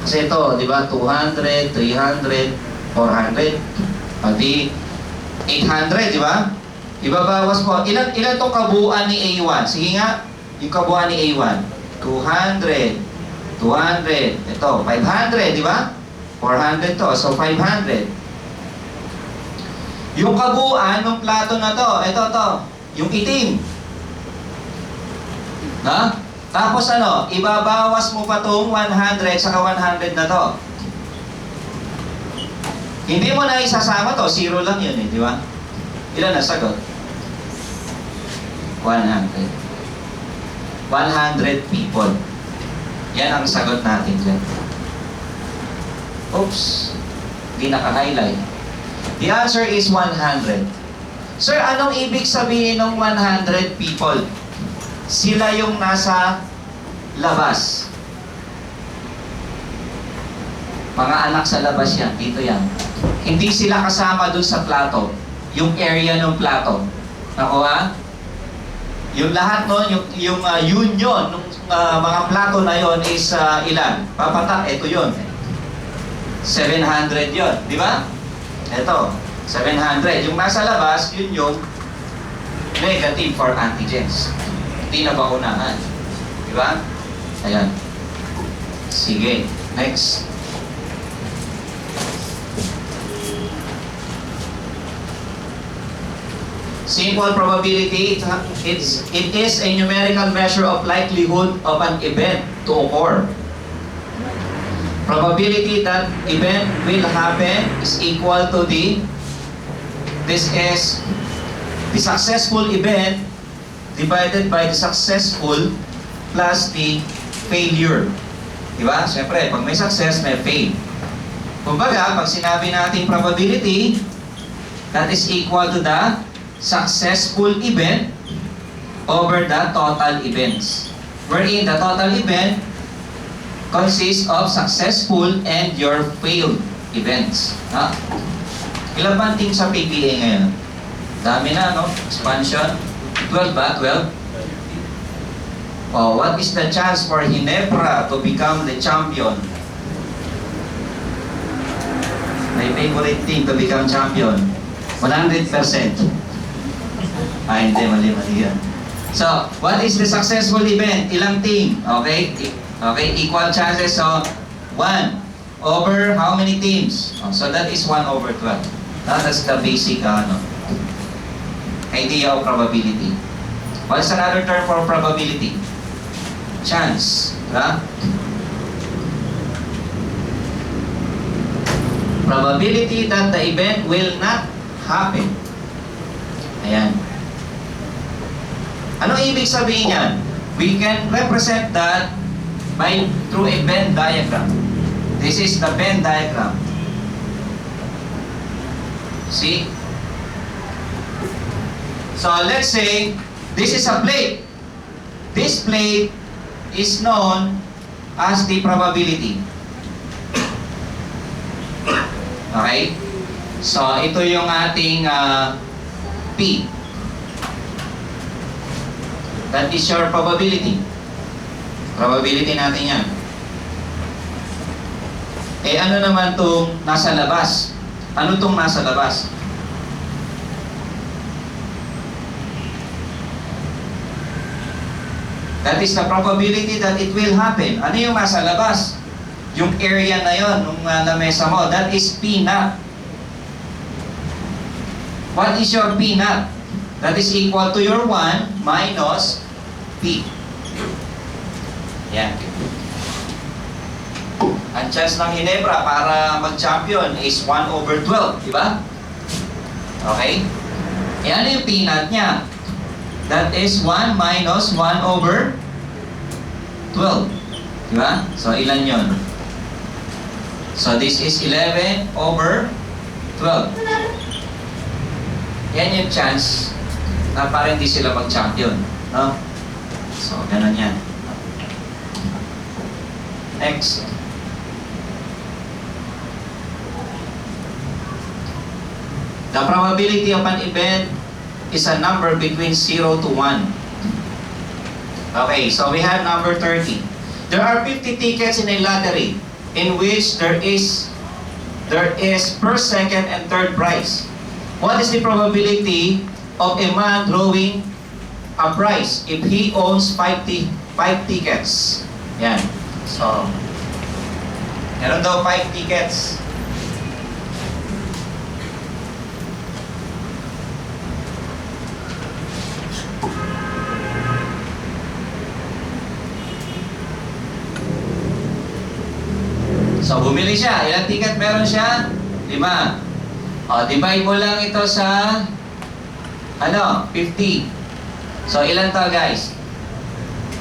Kasi ito, di ba? 200, 300, 400. Pati 800, di ba? Ibabawas mo. Ilan tong kabuuan ni A1? Sige nga, yung kabuuan ni A1. 200, 200, ito, 500, di ba? 400 to, so 500. Yung kabuuan ng plato na to, ito to, yung itim. Ha? Tapos ano, ibabawas mo pa tong 100 saka 100 na to. Hindi mo na isasama to, zero lang yun eh, di ba? Ilan na sagot? 100. 100 people. Yan ang sagot natin dyan. Oops. Hindi naka-highlight. The answer is 100. Sir, anong ibig sabihin ng 100 people? Sila yung nasa labas. Mga anak sa labas yan. Dito yan. Hindi sila kasama dun sa plato. Yung area ng plato. Nakuha? Yung lahat nun, yung union ng mga plato na yon is ilan? Papatak, ito yon. 700 yon, di ba? Ito, 700. Yung nasa labas, yun yung negative for antigens. Hindi na bakunahan. Diba? Ayan. Sige. Next. Simple probability, it is a numerical measure of likelihood of an event to occur. Probability that event will happen is equal to this is the successful event divided by the successful plus the failure. Diba? Siyempre, pag may success, may fail. Kumbaga, pag sinabi natin probability, that is equal to the successful event over the total events. Wherein the total event consists of successful and your failed events. Ha? Ilan ba ang team sa PPA ngayon? Dami na, no? Expansion. 12 ba? 12? Oh, what is the chance for Ginebra to become the champion? My favorite team to become champion. 100%. Hindi, mali yan. So, what is the successful event? Ilang team? Okay? Okay, equal chances. So, 1 over how many teams? So, that is 1 over 12. That's the basic idea of probability. What is another term for probability? Chance. Probability that the event will not happen. Ayan. Ano ibig sabihin yan? We can represent that through a Venn diagram. This is the Venn diagram. See? So let's say this is a plate. This plate is known as the probability. Okay? So ito yung ating P. That is your probability. Probability natin yan. Eh ano naman itong nasa labas? Ano itong nasa labas? That is the probability that it will happen. Ano yung nasa labas? Yung area na yon, nung lamesa mo. That is P naught. What is your P naught? That is equal to your 1 minus P. Yan. Ang chance ng Ginebra para mag-champion is 1 over 12. Diba? Okay? E ano yung P naught niya? That is 1 minus 1 over 12. Diba? So, ilan yun? So, this is 11 over 12. Yan yung chance na parang hindi sila mag-champion. No? So, ganun yan. Next. The probability of an event is a number between 0 to 1. Okay, so we have number 30. There are 50 tickets in a lottery in which there is first, second, and third prize. What is the probability of a man drawing a prize if he owns 5 tickets? Yan. So, meron daw 5 tickets. So, bumili siya. Ilang ticket meron siya? 5. O, divide mo lang ito sa 50. So, ilan to guys?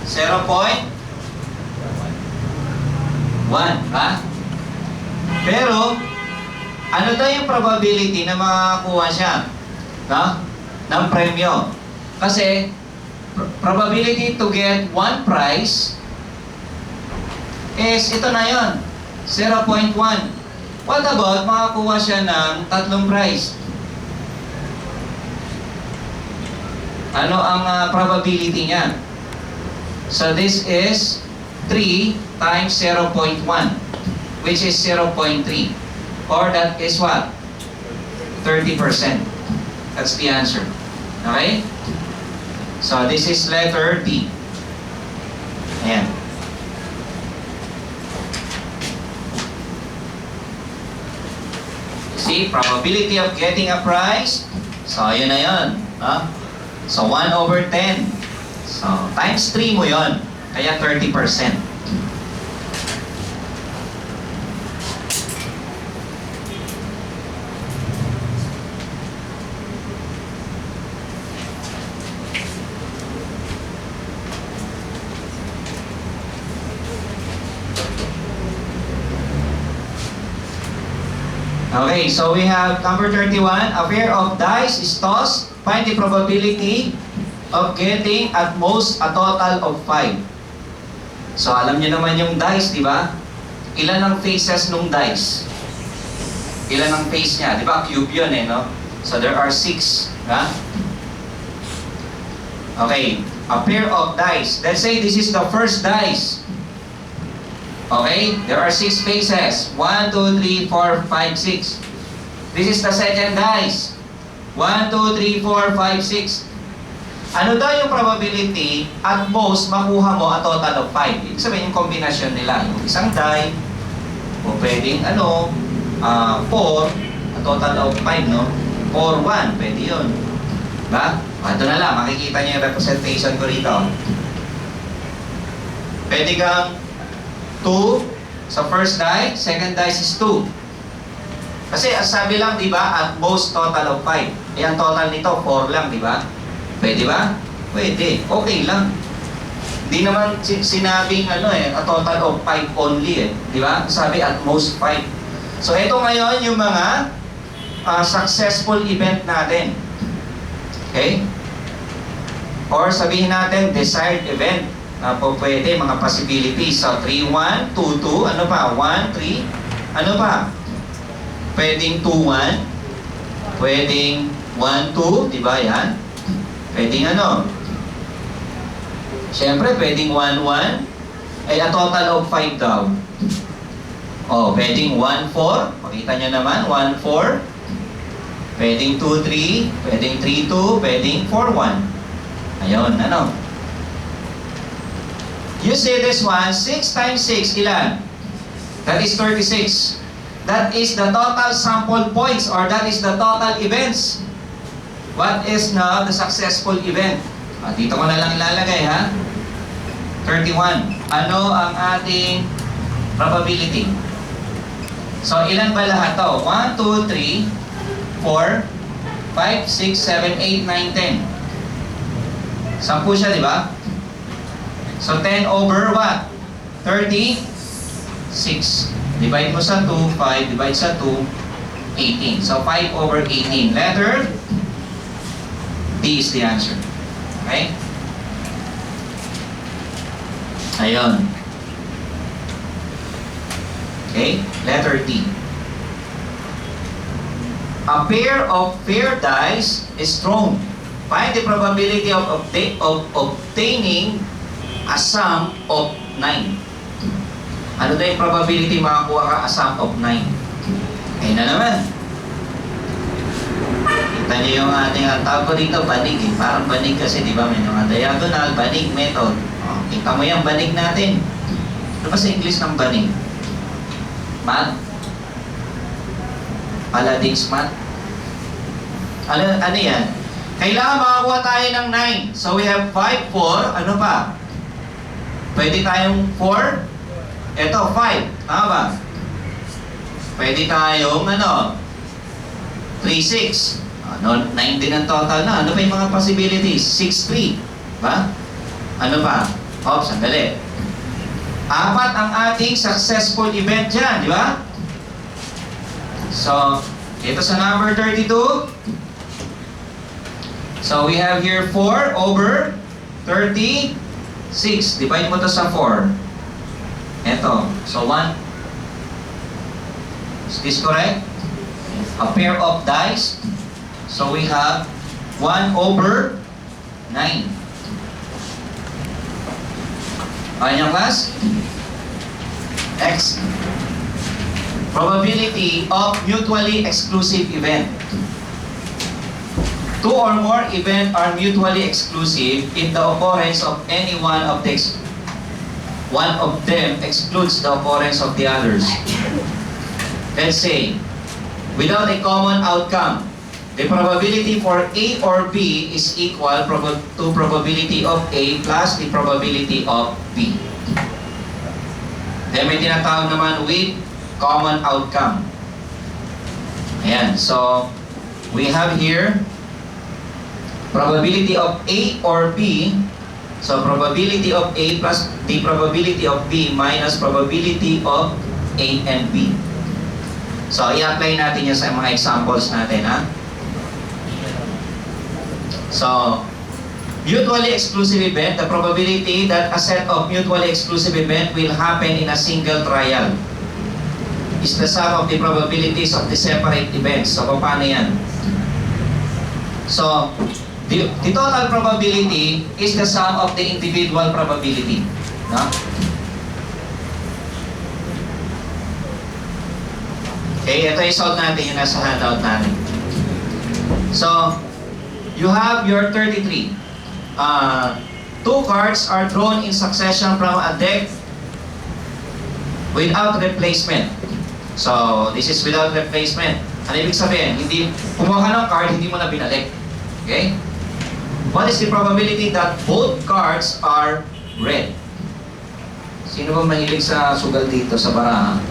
0.1. Ha? Pero, ano daw yung probability na makakuha siya? No? Ng premyo. Kasi, probability to get 1 prize is ito na yon. 0.1. What about makakuha siya ng 3 prize? Ano ang probability niya? So this is 3 times 0.1, which is 0.3. Or that is what? 30%. That's the answer. Okay? So, this is letter D. Ayan. See, probability of getting a prize. So, yun na yun. Huh? So, 1/10. So, times 3 mo yun. Kaya 30%. Okay, so we have number 31. A pair of dice is tossed. Find the probability of getting at most a total of 5. So, alam niyo naman yung dice, di ba? Ilan ang faces nung dice? Ilan ang face niya? Di ba? Cube yun eh, no? So, there are 6. Ha? Okay, a pair of dice. Let's say this is the first dice. Okay, there are 6 faces. 1, 2, 3, 4, 5, 6. This is the second dice. 1, 2, 3, 4, 5, 6. Ano daw yung probability at most makuha mo a total of 5? Ibig sabihin yung kombinasyon nila. Yung isang die, o pwedeng 4, a total of 5, no? Or 1, pwede yun. Diba? Ito na lang, makikita niyo yung representation ko rito. Pwede kang 2 sa first die, second dice is 2. Kasi sabi lang, di ba, at most total of 5. Eh, ang total nito, 4 lang, di ba? Pwede ba? Pwede. Okay lang. Hindi naman sinabing a total of 5 only eh. Di ba? Sabi at most 5. So, ito ngayon yung mga successful event natin. Okay? Or sabihin natin, desired event. Po pwede, mga possibilities. So, 3-1, 2-2, ano pa? 1-3, ano pa? Pwedeng 2-1, pwedeng 1-2, di ba yan? Pwedeng Siyempre, pwedeng 1-1, ay a total of 5 daw. O, pwedeng 1-4, makita nyo naman, 1-4, pwedeng 2-3, pwedeng 3-2, pwedeng 4-1. Ayun, You see this one, 6 times 6, ilan? That is 36. That is the total sample points or that is the total events. What is now the successful event? Dito ko na lang ilalagay, ha? 31. Ano ang ating probability? So, ilan ba lahat to? 1, 2, 3, 4, 5, 6, 7, 8, 9, 10. 10 siya, di ba? So, 10 over what? 36. Divide mo sa 2, 5. Divide sa 2, 18. So, 5 over 18. Letter D is the answer. Okay? Ayun. Okay? Letter D. A pair of fair dice is thrown. Find the probability of obtaining a sum of 9. Ano daw yung probability makakuha ka a sum of 9? Ayun na naman. Kita niyo yung ating tawag ko dito, banig eh. Parang banig kasi, di ba? May mga diagonal, banig method. Kita mo yung banig natin. Ano ba sa English ng banig? Math? Paladins math? Ano yan? Kailangan makakuha tayo ng 9. So we have 5, 4. Ano pa? Pwede tayong 4. Ito, 5. Tama ba? Pwede tayong 3, 6. 9 din ang total na. Ano pa yung mga possibilities? 6, 3. Ba? Ano pa? Sandali. 4 ang ating successful event dyan. Di ba? So, ito sa number 32. So, we have here 4 over 36. Divide mo to sa 4. Ito. So, 1. Is this correct? A pair of dice. So, we have 1 over 9. Okay niyo, class? X. Probability of mutually exclusive event. Two or more events are mutually exclusive if the occurrence of any one of them excludes the occurrence of the others. Let's say, without a common outcome, the probability for A or B is equal to probability of A plus the probability of B. Then may tinatawag naman with common outcome. Ayan, so we have here probability of A or B. So probability of A plus the probability of B minus probability of A and B. So i-apply natin yan sa mga examples natin, ha? So, mutually exclusive event, the probability that a set of mutually exclusive event will happen in a single trial is the sum of the probabilities of the separate events. So, paano yan? So, the total probability is the sum of the individual probability. No? Okay, ito yung solve natin yung nasa handout natin. So, you have your 33. Two cards are drawn in succession from a deck without replacement. So, this is without replacement. Ano ibig sabihin? Hindi, kumuha ka ng card, hindi mo na binalik. Okay? What is the probability that both cards are red? Sino ba mahilig sa sugal dito sa baraha?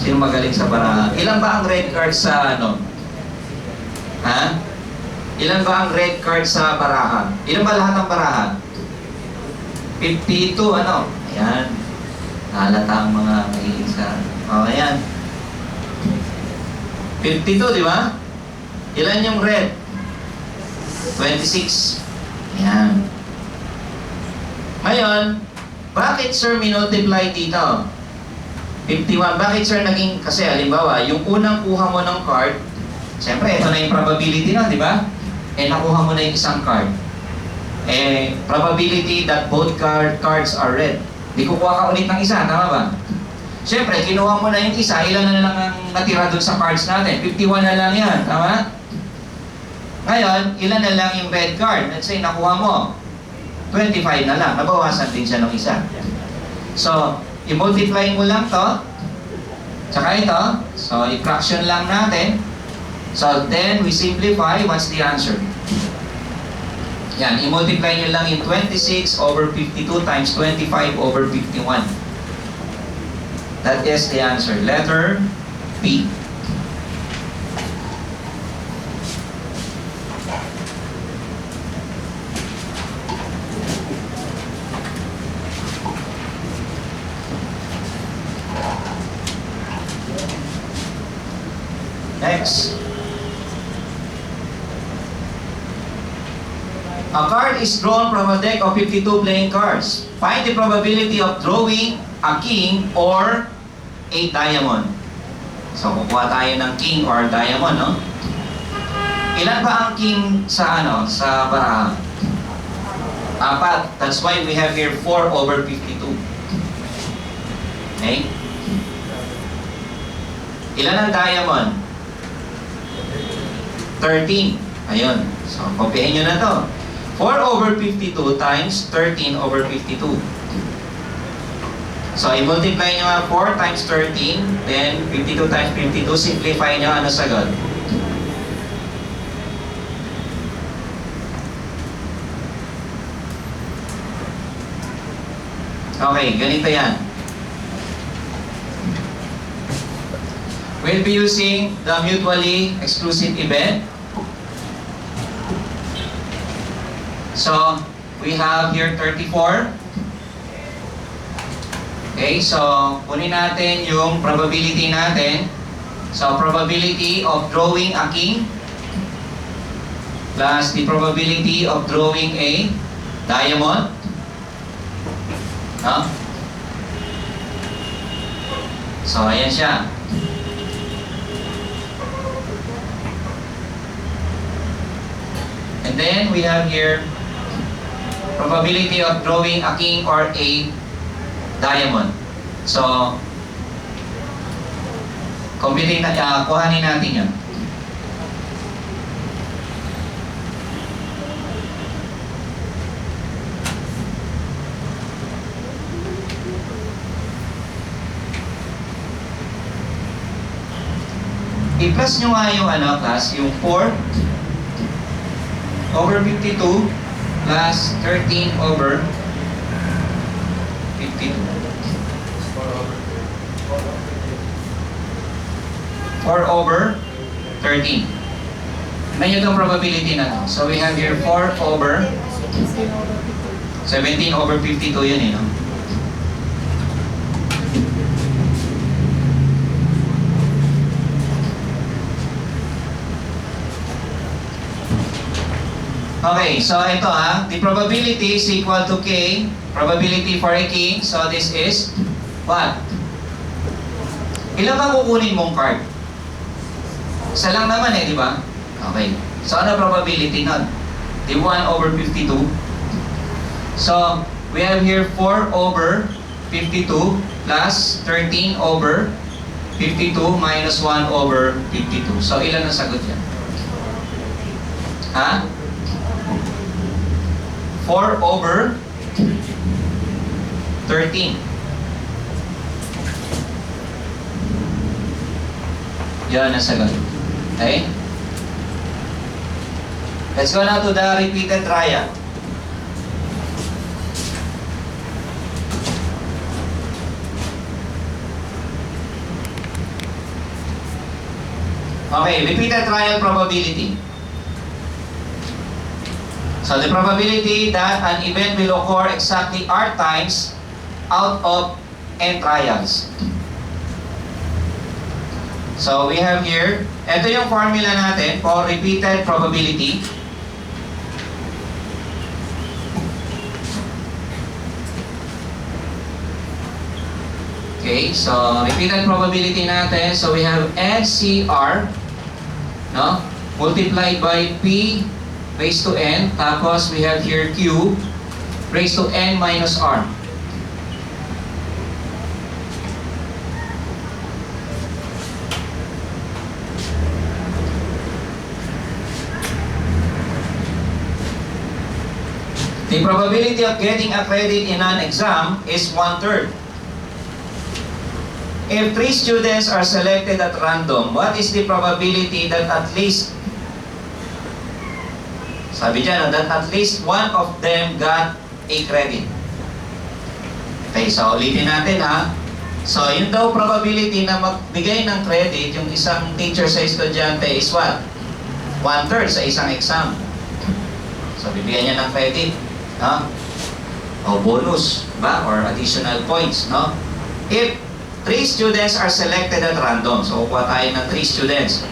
Sino magaling sa baraha? Ilan ba ang red card sa ano? Ha? Ilan ba ang red card sa baraha? Ilan ba lahat ng baraha? 52, ano? Ayan. Halata ang mga mahilig sa... O, ayan. 52, di ba? Ilan yung red? 26. Ayan. Ngayon, bakit sir minultiply dito? 51. Bakit sir naging... Kasi halimbawa, yung unang kuha mo ng card, siyempre, ito na yung probability na, di ba? Eh, nakuha mo na yung isang card. Eh, probability that both cards are red. Di kukuha ka ulit ng isa, tama ba? Siyempre, kinuha mo na yung isa, ilan na lang ang natira dun sa cards natin? 51 na lang yan, tama? Ngayon, ilan na lang yung red card? Let's say, nakuha mo. 25 na lang. Nabawasan din siya ng isa. So, i-multiply mo lang to. Tsaka ito. So, i-fraction lang natin. So, then we simplify. What's the answer? Yan, i-multiply nyo lang yung 26 over 52 times 25 over 51. That is the answer. Letter B. Next. A card is drawn from a deck of 52 playing cards. Find the probability of drawing a king or a diamond. So, kukuha tayo ng king or diamond, no? Ilan ba ang king sa sa baraha? 4. That's why we have here 4 over 52. Okay? Ilan ang diamond? 13. Ayun. So, kopyahin nyo na to. 4 over 52 times 13 over 52. So, i-multiply nyo nga 4 times 13, then 52 times 52, simplify nyo, ano sagot? Okay, ganito yan. We'll be using the mutually exclusive event. So, we have here 34. Okay, so, kunin natin yung probability natin. So, probability of drawing a king plus the probability of drawing a diamond. No? So, ayan siya. And then, we have here probability of drawing a king or a diamond. So, kuhanin natin yan. i-plus nyo nga yung ano, class, yung 4 over 52 plus 13 over 52. 4 over 13. Tignan nyo itong probability na to. So we have here 4 over 17 over 52 yun eh, no? Okay, so ito the probability is equal to K, probability for a king, so this is what? Ilan ba kukunin mong card? Isa lang naman eh, di ba? Okay, so ano probability nun? The 1 over 52. So, we have here 4 over 52 plus 13 over 52 minus 1 over 52. So, ilan ang sagot yan? Ha? 4 over 13. Yan ang sagot. Okay? Let's go now to the repeated triad. Okay, repeated trial probability. So the probability that an event will occur exactly R times out of n trials. So we have here, ito yung formula natin for repeated probability. Okay, so repeated probability natin, so we have NCR, no? Multiplied by P raised to N, tapos we have here Q raised to N minus R. The probability of getting a credit in an exam is 1/3. If 3 students are selected at random, what is the probability that at least, sabi dyan, that at least one of them got a credit? Okay, so ulitin natin So, yun daw probability na magbigay ng credit yung isang teacher sa estudyante is what? 1/3 sa isang exam. So, bibigyan niya ng credit. O bonus, ba? Or additional points, no? If 3 students are selected at random, so kuha tayo ng 3 students,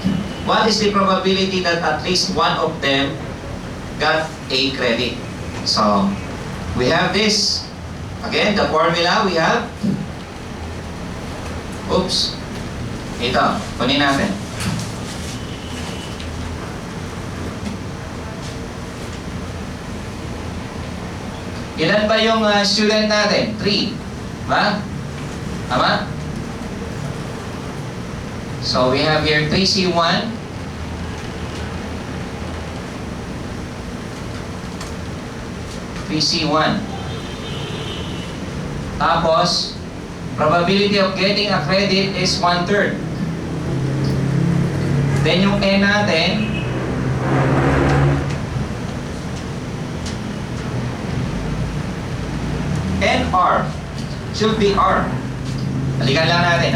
what is the probability that at least one of them got a credit? So, we have this. Again, the formula we have. Oops. Ito, kunin natin. Ilan ba yung student natin? 3. Ba? Tama? So, we have here 3C1. Tapos, probability of getting a credit is 1/3. Then yung N natin, NR should be R. Halikan lang natin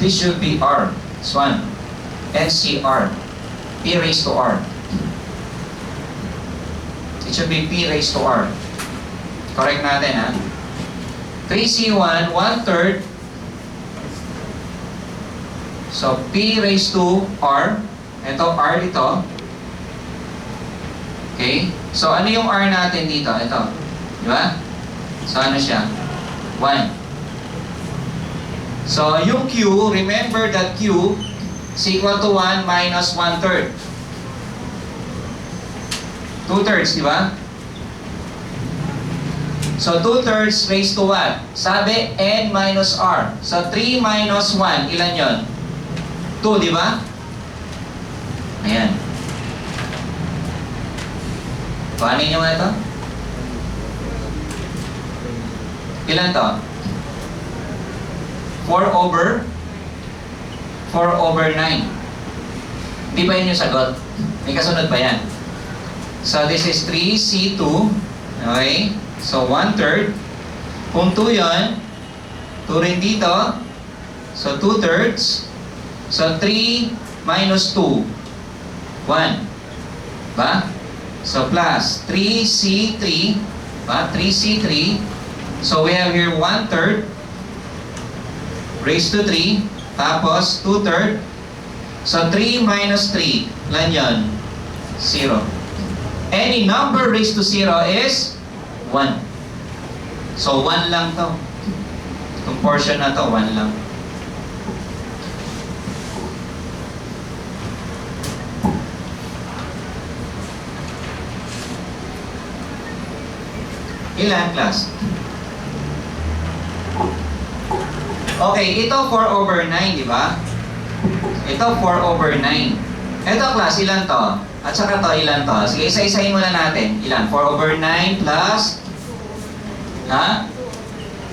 This should be R. This one. NCR. P raised to R. It should be P raised to R. Correct natin 3C1, 1/3. So, P raised to R. Ito, R dito. Okay? So, ano yung R natin dito? Ito. Di ba? So, ano siya? 1. So, yung Q, remember that Q is equal to 1 minus 1/3. 2/3, di ba? So, 2/3 raised to what? Sabi, N minus R. So, 3 minus 1, ilan yon? 2, di ba? Ayan. Paano nyo nga ito? Ilan to? 4 over 9. Di ba yun yung sagot? May kasunod pa yan. So, this is 3C2. Okay? So, 1/3. Kung 2 yun, 2 rin dito. So, 2/3. So, 3 minus 2. 1. Ba? So, plus 3C3. Ba? 3C3. So, we have here 1/3 raised to 3. Tapos, 2/3. So, 3 minus 3. Ilan yun? 0. Any number raised to 0 is 1. So, 1 lang to. Itong portion na to, 1 lang. Ilan, class? Okay, ito 4 over 9, di ba? Ito 4 over 9. Ito, class, ilan to? At saka to, ilan to? Sige, isa-isahin muna natin. Ilan? 4 over 9 plus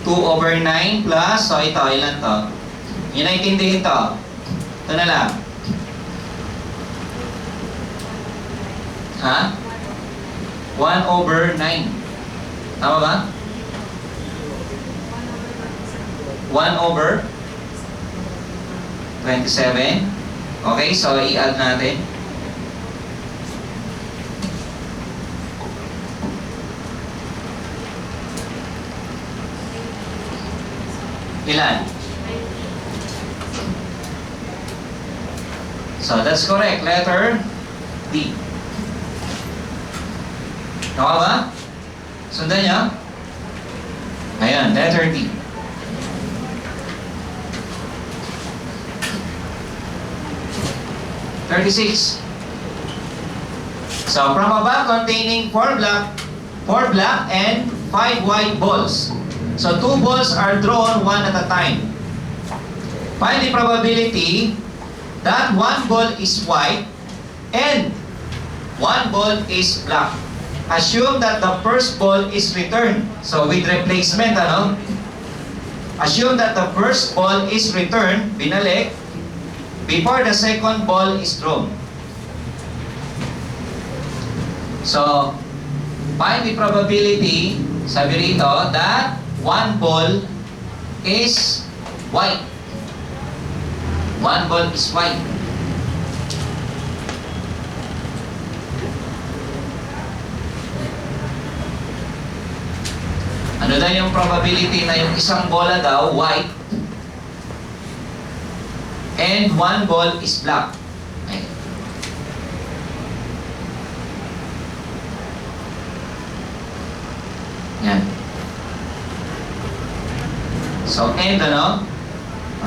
2 over 9 plus, so ito, ilan to? Yun na intindihin to. Ito na lang. 1 over 9. Tama ba? 1 over 27. Okay, so i-add natin. Ilan? So that's correct. Letter D. Tama ba? Sundan niyo? Ayan, letter D. (36) So from a bag containing 4 black and 5 white balls. So 2 balls are drawn one at a time. Find the probability that 1 ball is white and 1 ball is black. Assume that the first ball is returned. So with replacement, Assume that the first ball is returned, binalik, before the second ball is drawn. So, find the probability, sabi rito, that 1 ball is white. 1 ball is white. Ano daw yung probability na yung isang bola daw, white, and 1 ball is black? Okay. Yan. So, and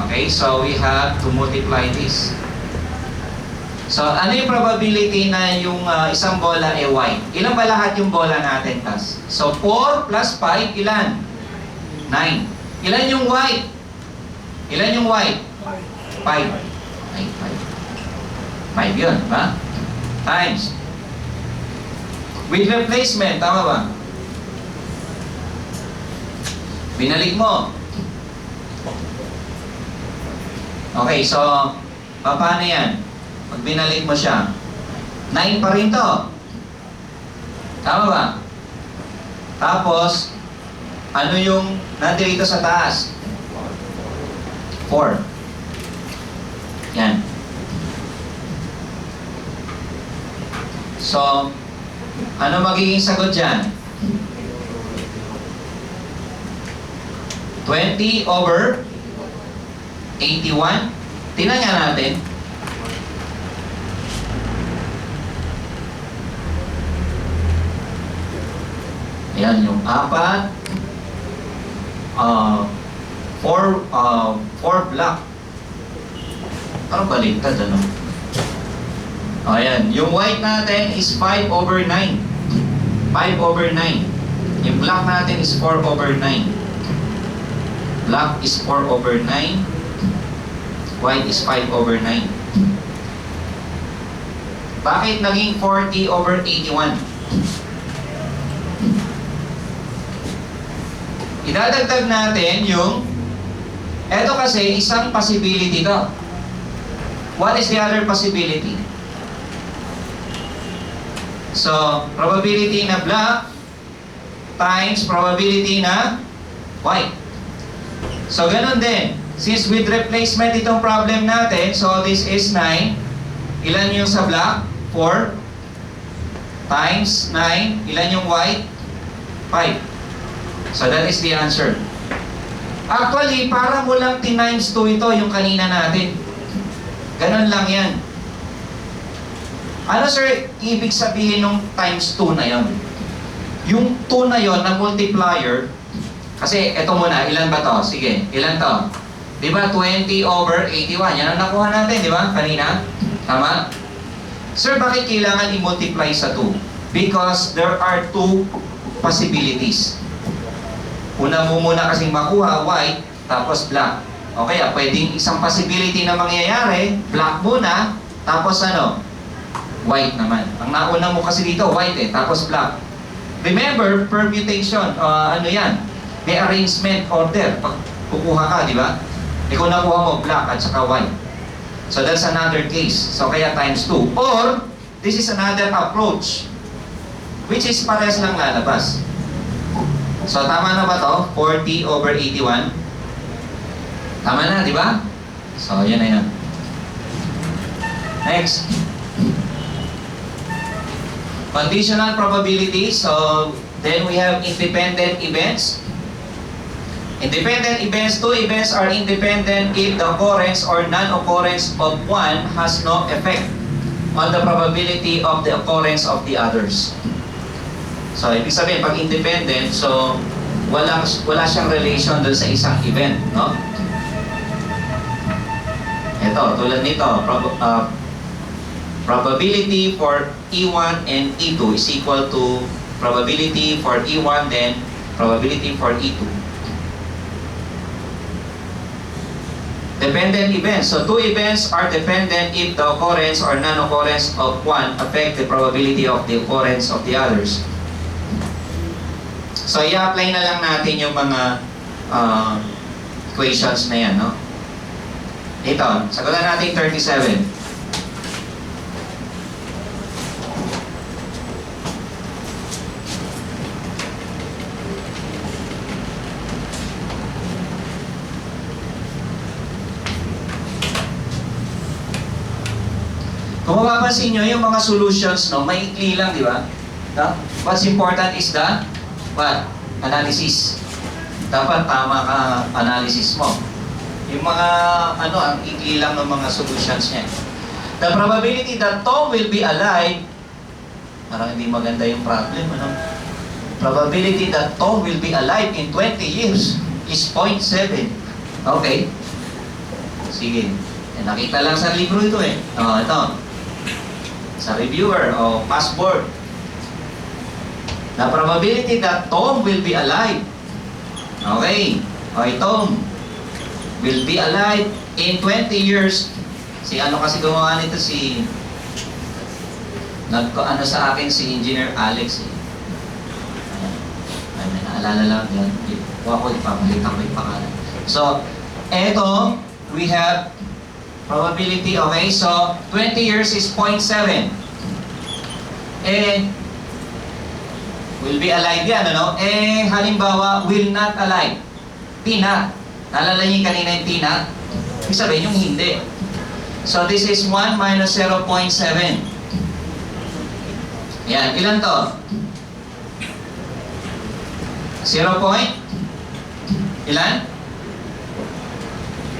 Okay, so we have to multiply this. So, ano yung probability na yung isang bola ay white? Ilan ba lahat yung bola natin, tas? So, 4 plus 5, ilan? 9. Ilan yung white? Ilan yung white? 5. Ay, 5. 5 yun, ba? Times. With replacement, tama ba? Binalik mo. Okay, so, paano yan? Pag binalik mo siya, 9 pa rin to. Tama ba? Tapos, ano yung nandito sa taas? 4. Yan. So, ano magiging sagot dyan? 20 over 81. Tingnan nga natin. Ayan yung 4. 4 black. Parang baliktad, Ayan. Yung white natin is 5 over 9. 5 over 9. Yung black natin is 4 over 9. Black is 4 over 9. white is 5/9. Bakit naging 40/81? Idadagdag natin yung, eto kasi isang possibility to. What is the other possibility? So, probability na black times probability na white. So, ganun din. Since with replacement itong problem natin, so this is 9. Ilan yung sa black? 4 times 9. Ilan yung white? 5. So that is the answer. Actually, para mo lang times 2 ito yung kanina natin. Ganun lang yan. Ano sir, ibig sabihin ng times 2 na yon? Yung 2 na yon na multiplier, kasi eto muna, ilan ba to? Sige, ilan to? Di ba 20/81? Yan ang nakuha natin, di ba? Kanina? Tama? Sir, bakit kailangan i-multiply sa 2? Because there are 2 possibilities. Una mo muna kasing makuha, white, tapos black. O kaya, pwedeng isang possibility na mangyayari, black muna, tapos ano? White naman. Ang nauna mo kasi dito, white tapos black. Remember, permutation, ano yan? May arrangement order. Pag kukuha ka, di ba? Ikaw nakuha mo, black at saka white. So that's another case. So kaya times 2. Or, this is another approach, which is pares lang lalabas. So, tama na ba to? 40/81. Tama na, di ba? So, yan na yan. Next. Conditional probability. So, then we have independent events. Independent events, 2 events are independent if the occurrence or non-occurrence of one has no effect on the probability of the occurrence of the others. So, ibig sabihin, pag independent, so, wala siyang relation dun sa isang event, no? Ito, tulad nito, probability for E1 and E2 is equal to probability for E1, then probability for E2. Dependent events. So, 2 events are dependent if the occurrence or non-occurrence of one affect the probability of the occurrence of the others. So, i-apply na lang natin yung mga equations na yan, no? Ito, sagutan natin 37. Kung mapapansin nyo, yung mga solutions, no, maikli lang, di ba? No? What's important is the what? Analysis. Dapat tama ka analysis mo. Yung mga, ang ikli lang ng mga solutions niya. The probability that Tom will be alive, parang hindi maganda yung problem, ano? Probability that Tom will be alive in 20 years is 0.7. Okay. Sige. Nakita lang sa libro ito ito. Sa reviewer o passport. The probability that Tom will be alive. Okay. Okay, Tom will be alive in 20 years. Si ano kasi gumawa nito, si nag-ano sa akin si Engineer Alex. Ay, may naalala lang yan. Huwag ko ipapakita ko yung pangalan. So, eto, we have probability, okay? So, 20 years is 0.7. Will be alive yan, ano? Halimbawa, will not alive. Tina. Naalala niyo kanina yung tina? Ibig sabihin yung hindi. So, this is 1 minus 0.7. Yan. Ilan to? 0 point? Ilan?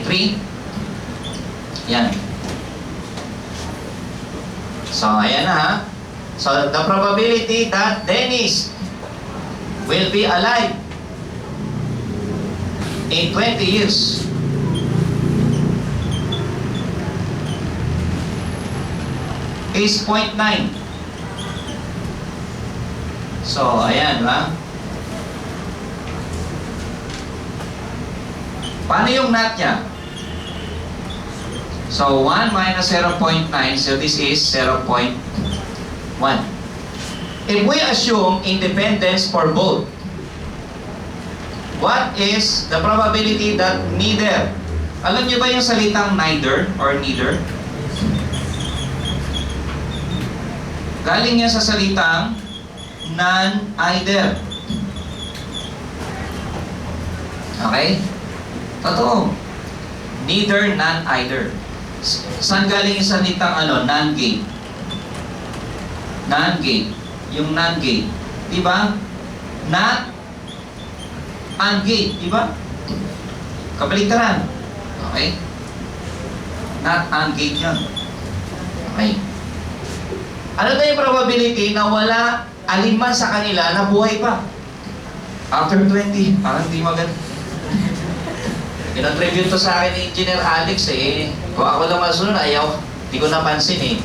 3? Yan. So, ayan na ha. So, the probability that Dennis will be alive in 20 years is 0.9. So, ayan ba? Paano yung not niya? So, 1 minus 0.9, so this is 0.1. If we assume independence for both, what is the probability that neither? Alam niyo ba yung salitang neither or neither? Galing yan sa salitang non-either. Okay? Totoo. Neither, non-either. Saan galing yung salitang non-gate? Non-gate. Yung non-gate. Diba? Not and gate. Diba? Kabaliktaran. Okay? Not and gate yun. Okay. Ano na yung probability na wala alinman sa kanila na buhay pa? After 20, parang di maganda. Ina-tribute to sa akin ni Engineer Alex eh. Kung ako lang masunod, ayaw. Di ko napansin eh.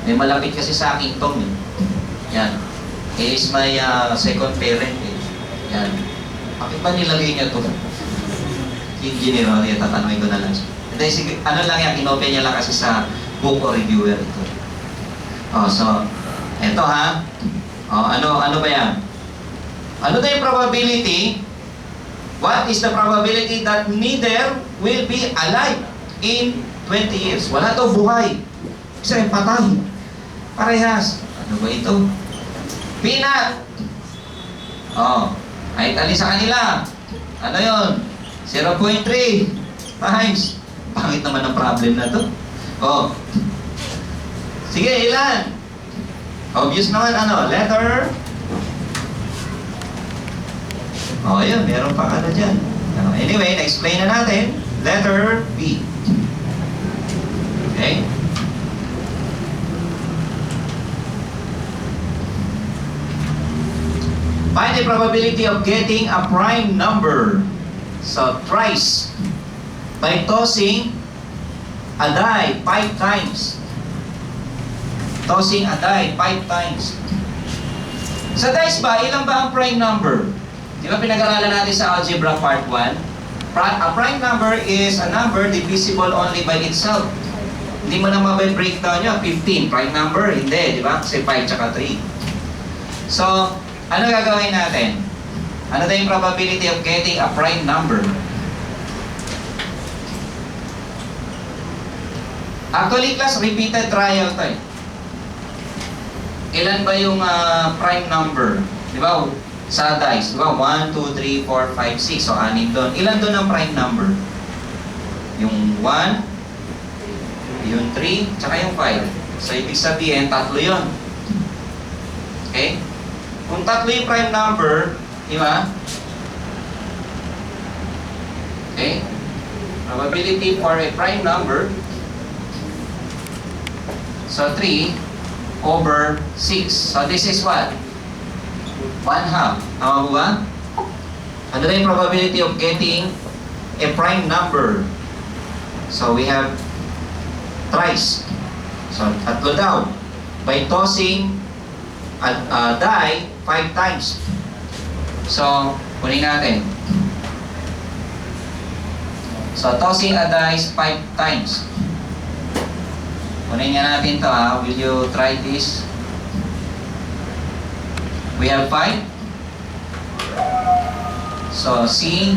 May malapit kasi sa aking tong eh. Yan. He is my second parent eh. Yan. Bakit ba nilagay niya to? Engineer, tatanungin ko na lang siya. Hindi, sige, ano lang yan, inopen niya lang kasi sa book or reviewer ito. Oh, so, eto ha. Oh, ano ba yan? Ano na yung probability? What is the probability that neither will be alive in 20 years? Wala daw buhay. Isa yung patay. Parehas. Ano ba ito? Peanut. Oh, ay tali sa kanila. Ano yon? 0.3 times. Pangit naman ang problem na to. Oh. Sige, ilan? Obvious naman, letter. Oh, yun, meron pa dyan. Anyway, na-explain na natin. Letter B. Okay? Find the probability of getting a prime number. So, thrice. By tossing a die 5 times. Tossing a die 5 times. Sa dice ba, ilan ba ang prime number? Di ba pinag-aralan natin sa Algebra Part 1? A prime number is a number divisible only by itself. Hindi mo na mabay-breakdown nyo, 15, prime number, hindi, di ba? Kasi 5 tsaka 3. So, ano gagawin natin? Ano na yung probability of getting a prime number? Actually, class, repeated trial to eh. Ilan ba yung prime number? Di ba? Sa dice, di ba? 1, 2, 3, 4, 5, 6. So, 6 doon. Ilan doon ang prime number? Yung 1, yung 3, tsaka yung 5. So, ibig sabihin, 3 yun. Okay? Kung 3 yung prime number, di ba? Okay? Probability for a prime number. So, 3 over 6. So, this is what? 1/2. Tama mo ba? Ano na yung probability of getting a prime number? So, we have thrice. So, 3 daw. By tossing a die 5 times. So, kunin natin. So, tossing a dice 5 times. Kunin nga natin to ha. Will you try this? We have 5. So, C.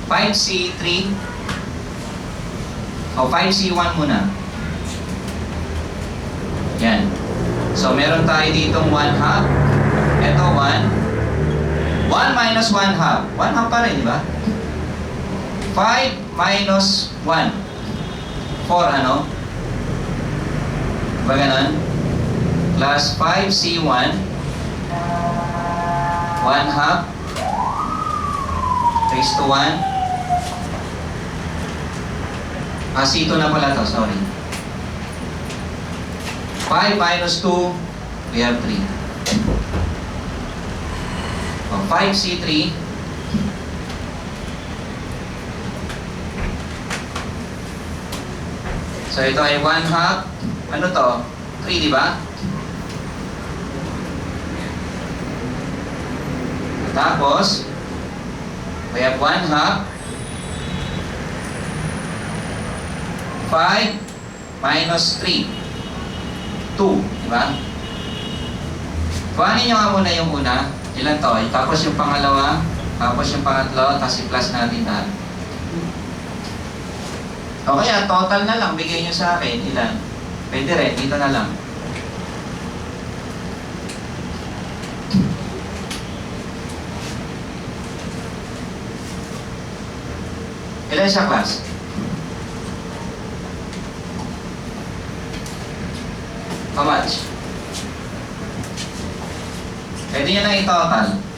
5C3. O, 5C1 muna. Yan. So, meron tayo ditong 1/2. Ito, 1. 1 minus 1/2. 1/2 pa rin, di ba? 5 minus 1. 4, ano? Ba ganon? Plus 5C1. 1/2. Raised to 1. C2 na pala to, sorry. 5 minus 2, we have 3. 5C3. So ito ay 1/2. Ano to? 3, di ba? Tapos, we have 1/2. 5 minus 3. 2. Diba? Kuhanin nyo nga muna yung una. Ilan to? Tapos yung pangalawa. Tapos yung pangatlo. Tapos i-plus natin lahat. O kaya, total na lang. Bigay nyo sa akin. Ilan? Pwede rin. Dito na lang. Ilan siya, class? How much? Pwede nyo na i-total.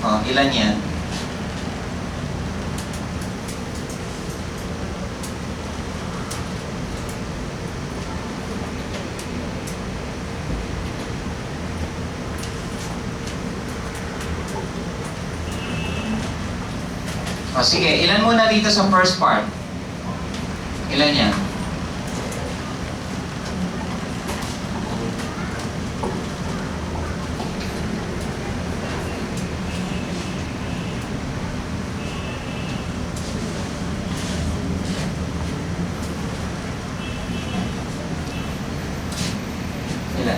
O, ilan yan? O, sige, ilan muna dito sa first part? Ilan yan? Ilan?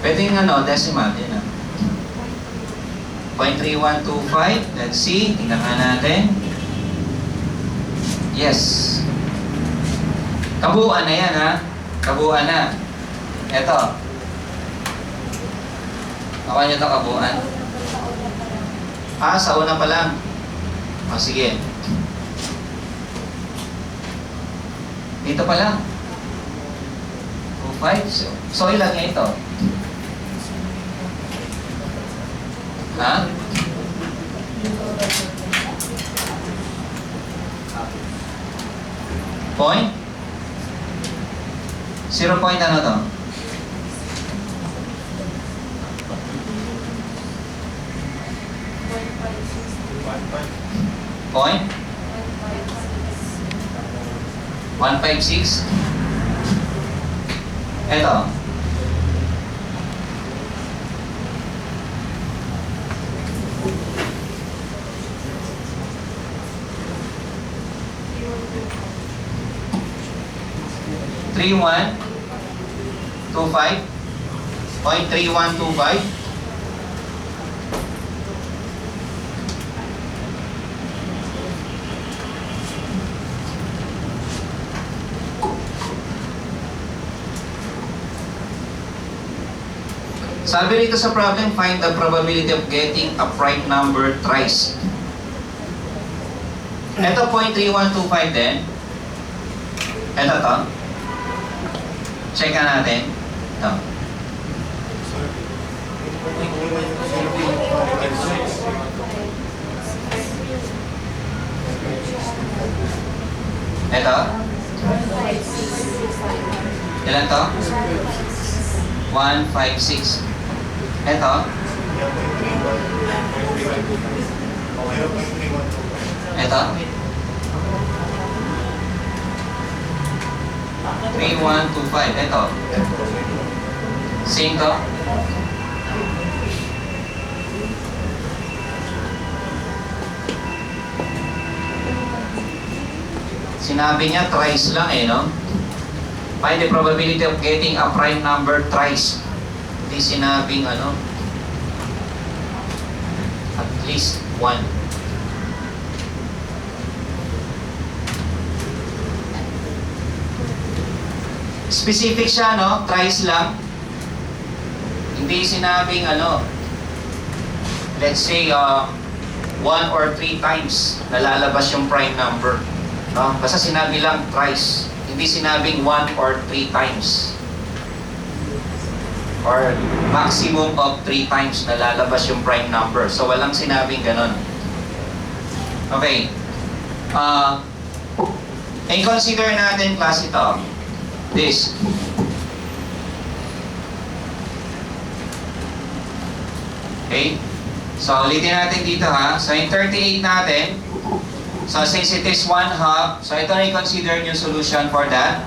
Pwede yung decimal. Yan na. 0.3125. Let's see. Tingnan nga natin. Yes. Kabuuan na yan, ha? Kabuuan na. Eto. Nakuha nyo ito kabuuan. Sa una pa lang. O, sige. Dito pa lang. 2.5. So, ilan nga ito? Ha? Point? 0 point ano to? Point? 156. Ito. Three one 25. 0.3125. Sabi rito sa problem, find the probability of getting a prime number thrice. Ito 0.3125 din. Ito to. Check natin. Ito. Ito. Ilan to? 156. Ito. Ito. 3125. Ito. Same to. Sinabi niya thrice lang no? Find the probability of getting a prime number thrice. Hindi sinabing at least one. Specific siya, thrice lang. Hindi sinabing let's say 1 or 3 times nalalabas yung prime number. Basta sinabi lang thrice. Hindi sinabing 1 or 3 times. Or maximum of 3 times nalalabas yung prime number. So walang sinabing ganon. Okay. I-consider natin class ito. This. Okay? So, ulitin natin dito ha. So, yung 38 natin, so since it is 1/2, so ito na i-consider yung solution for that.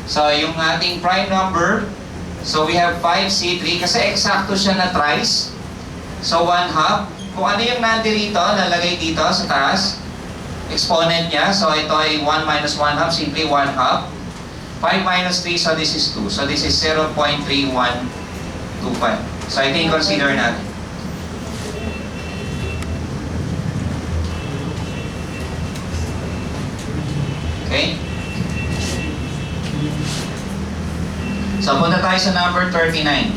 So, yung ating prime number, so we have 5C3, kasi eksakto siya na thrice. So, 1/2. Kung ano yung nandirito, lalagay dito sa taas, exponent niya. So, ito ay 1 minus 1/2, simply 1/2. 5 minus 3, so this is 2. So, this is 0.3125. So, ito yung consider natin. Okay? So, punta tayo sa number 39.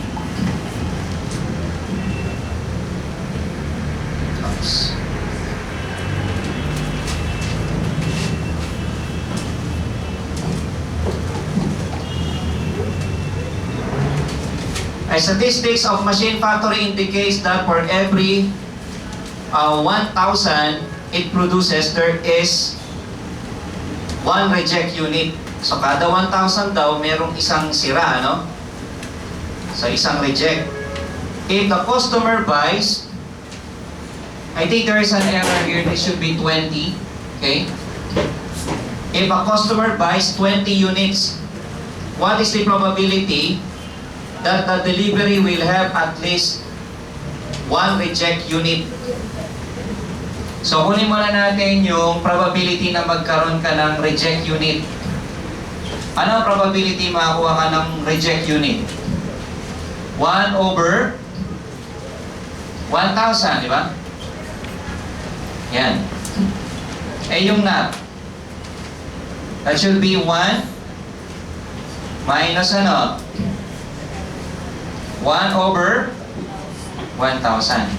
Oops. Statistics of machine factory indicates that for every 1,000 it produces, there is 1 reject unit. So, kada 1,000 daw, merong isang sira, no? So, isang reject. If the customer buys, I think there is an error here. This should be 20. Okay? If a customer buys 20 units, what is the probability that the delivery will have at least 1 reject unit? So, kunin muna natin yung probability na magkaroon ka ng reject unit. Ano ang probability makakuha ka ng reject unit? 1 over 1,000, di ba? Yan. Eh, yung not. That should be 1 minus ano? 1 over 1,000.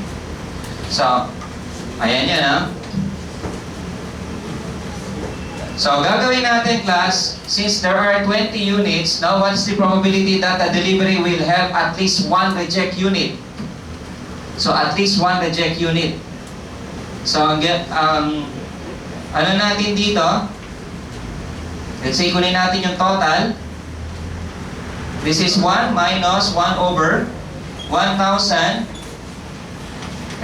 So, ayan yan ha. So, gagawin natin class, since there are 20 units, now what's the probability that the delivery will have at least 1 reject unit? So, at least 1 reject unit. So, ano natin dito? Let's say, kunin natin yung total. This is 1 minus 1 over 1,000.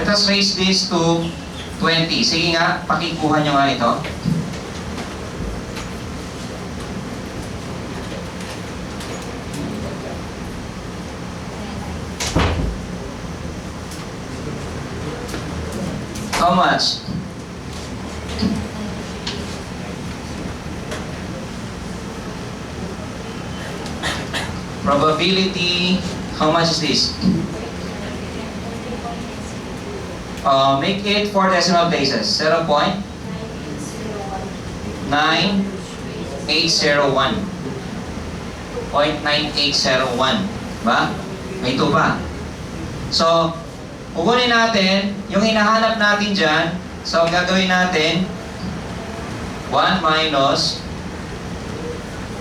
Let us raise this to 20. Sige nga, pakikuha nyo nga ito. How much? Probability, how much is this? Make it 4 decimal places. 0.9801. Ba? May 2 pa. So, kukunin natin yung hinahanap natin dyan. So, ang gagawin natin, 1 minus,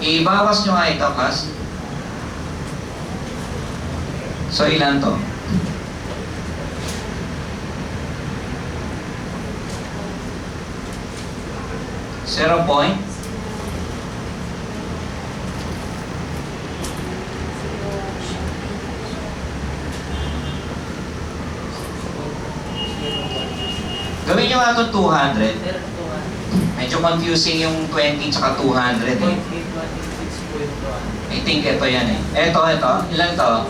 ibawas nyo nga ito, kas. So, ilan to? Zero point. Gawin nyo nga itong 200. Medyo confusing yung 20 tsaka 200 eh. I think ito yan eh. Ito. Ilan to?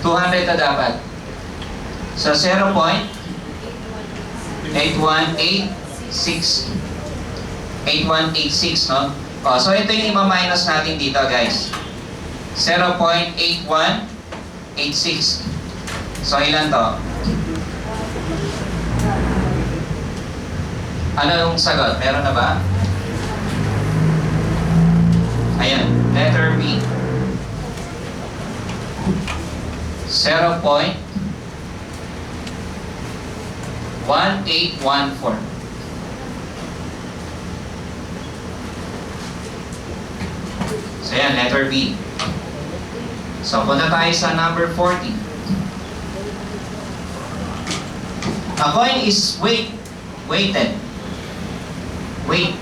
200 na dapat. So, 0.8186. 8186, no? Oh, so, ito yung ima-minus natin dito, guys. 0.8186. So, ilan to? Ano yung sagot? Meron na ba? Ayan, letter B. 0.1814. So yan, letter B. So punta tayo sa number 40. A coin is weighted. Weight.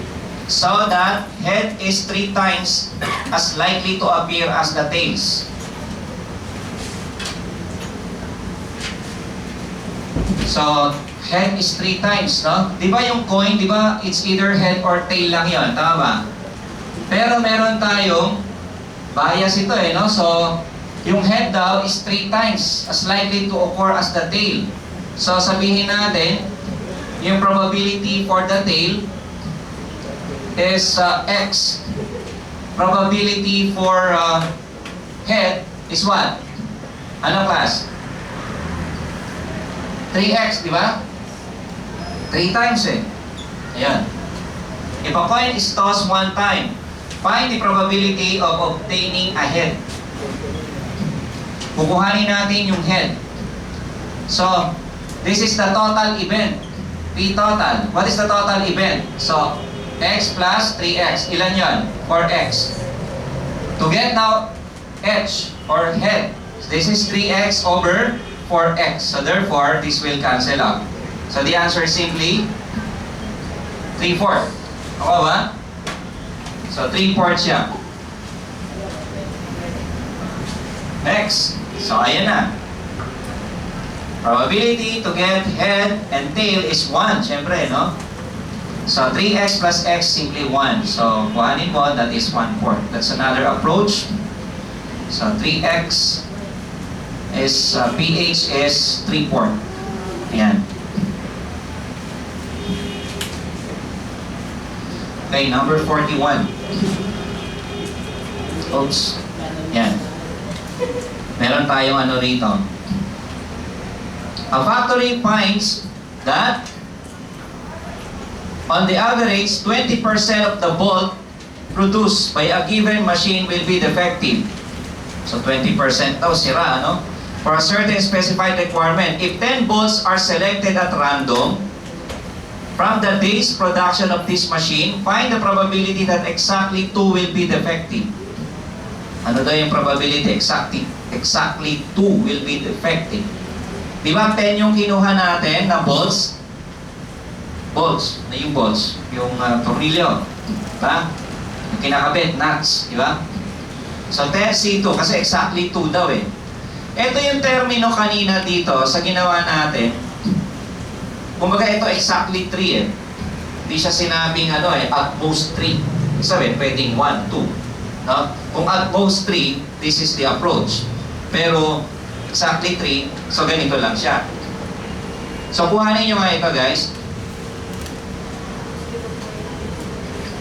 So that head is 3 times as likely to appear as the tails. So, head is 3 times, no? Di ba yung coin, di ba, it's either head or tail lang yon, tama ba? Pero meron tayong bias ito eh, no? So, yung head daw is 3 times as likely to occur as the tail. So, sabihin natin, yung probability for the tail is X. Probability for head is what? Ano class? 3x, di ba? 3 times eh. Ayan. If a coin is tossed 1 time, find the probability of obtaining a head. Kukuhanin natin yung head. So, this is the total event. P total. What is the total event? So, x plus 3x. Ilan yon? 4x. To get now h or head, this is 3x over 4x. So therefore, this will cancel out. So the answer is simply 3/4. Okay ba? So 3/4 siya. Next. So ayan na. Probability to get head and tail is 1. Siyempre, no? So 3x plus x simply 1. So kuhanin mo, that is 1/4. That's another approach. So 3x is pH is 3/4. Ayan. Okay, number 41. Oops. Ayan. Meron tayong ano rito. A factory finds that on the average, 20% of the bolt produced by a given machine will be defective. So 20% daw sira, ano? For a certain specified requirement. If 10 bolts are selected at random from the day's production of this machine, find the probability that exactly 2 will be defective. Ano daw yung probability? Exactly 2 will be defective. Di ba 10 yung kinuha natin na bolts? Bolts. Na yung bolts. Yung tornilyo. Diba? Yung kinakabit, nuts. Diba? So, C2. Kasi exactly 2 daw eh. Ito yung termino kanina dito sa ginawa natin. Kumbaga ito exactly 3 eh. Hindi siya sinabing ano eh, at most 3. Sabi, pwedeng 1, 2. No? Kung at most 3, this is the approach. Pero, exactly 3, so ganito lang siya. So, kuhanin nyo nga ito guys.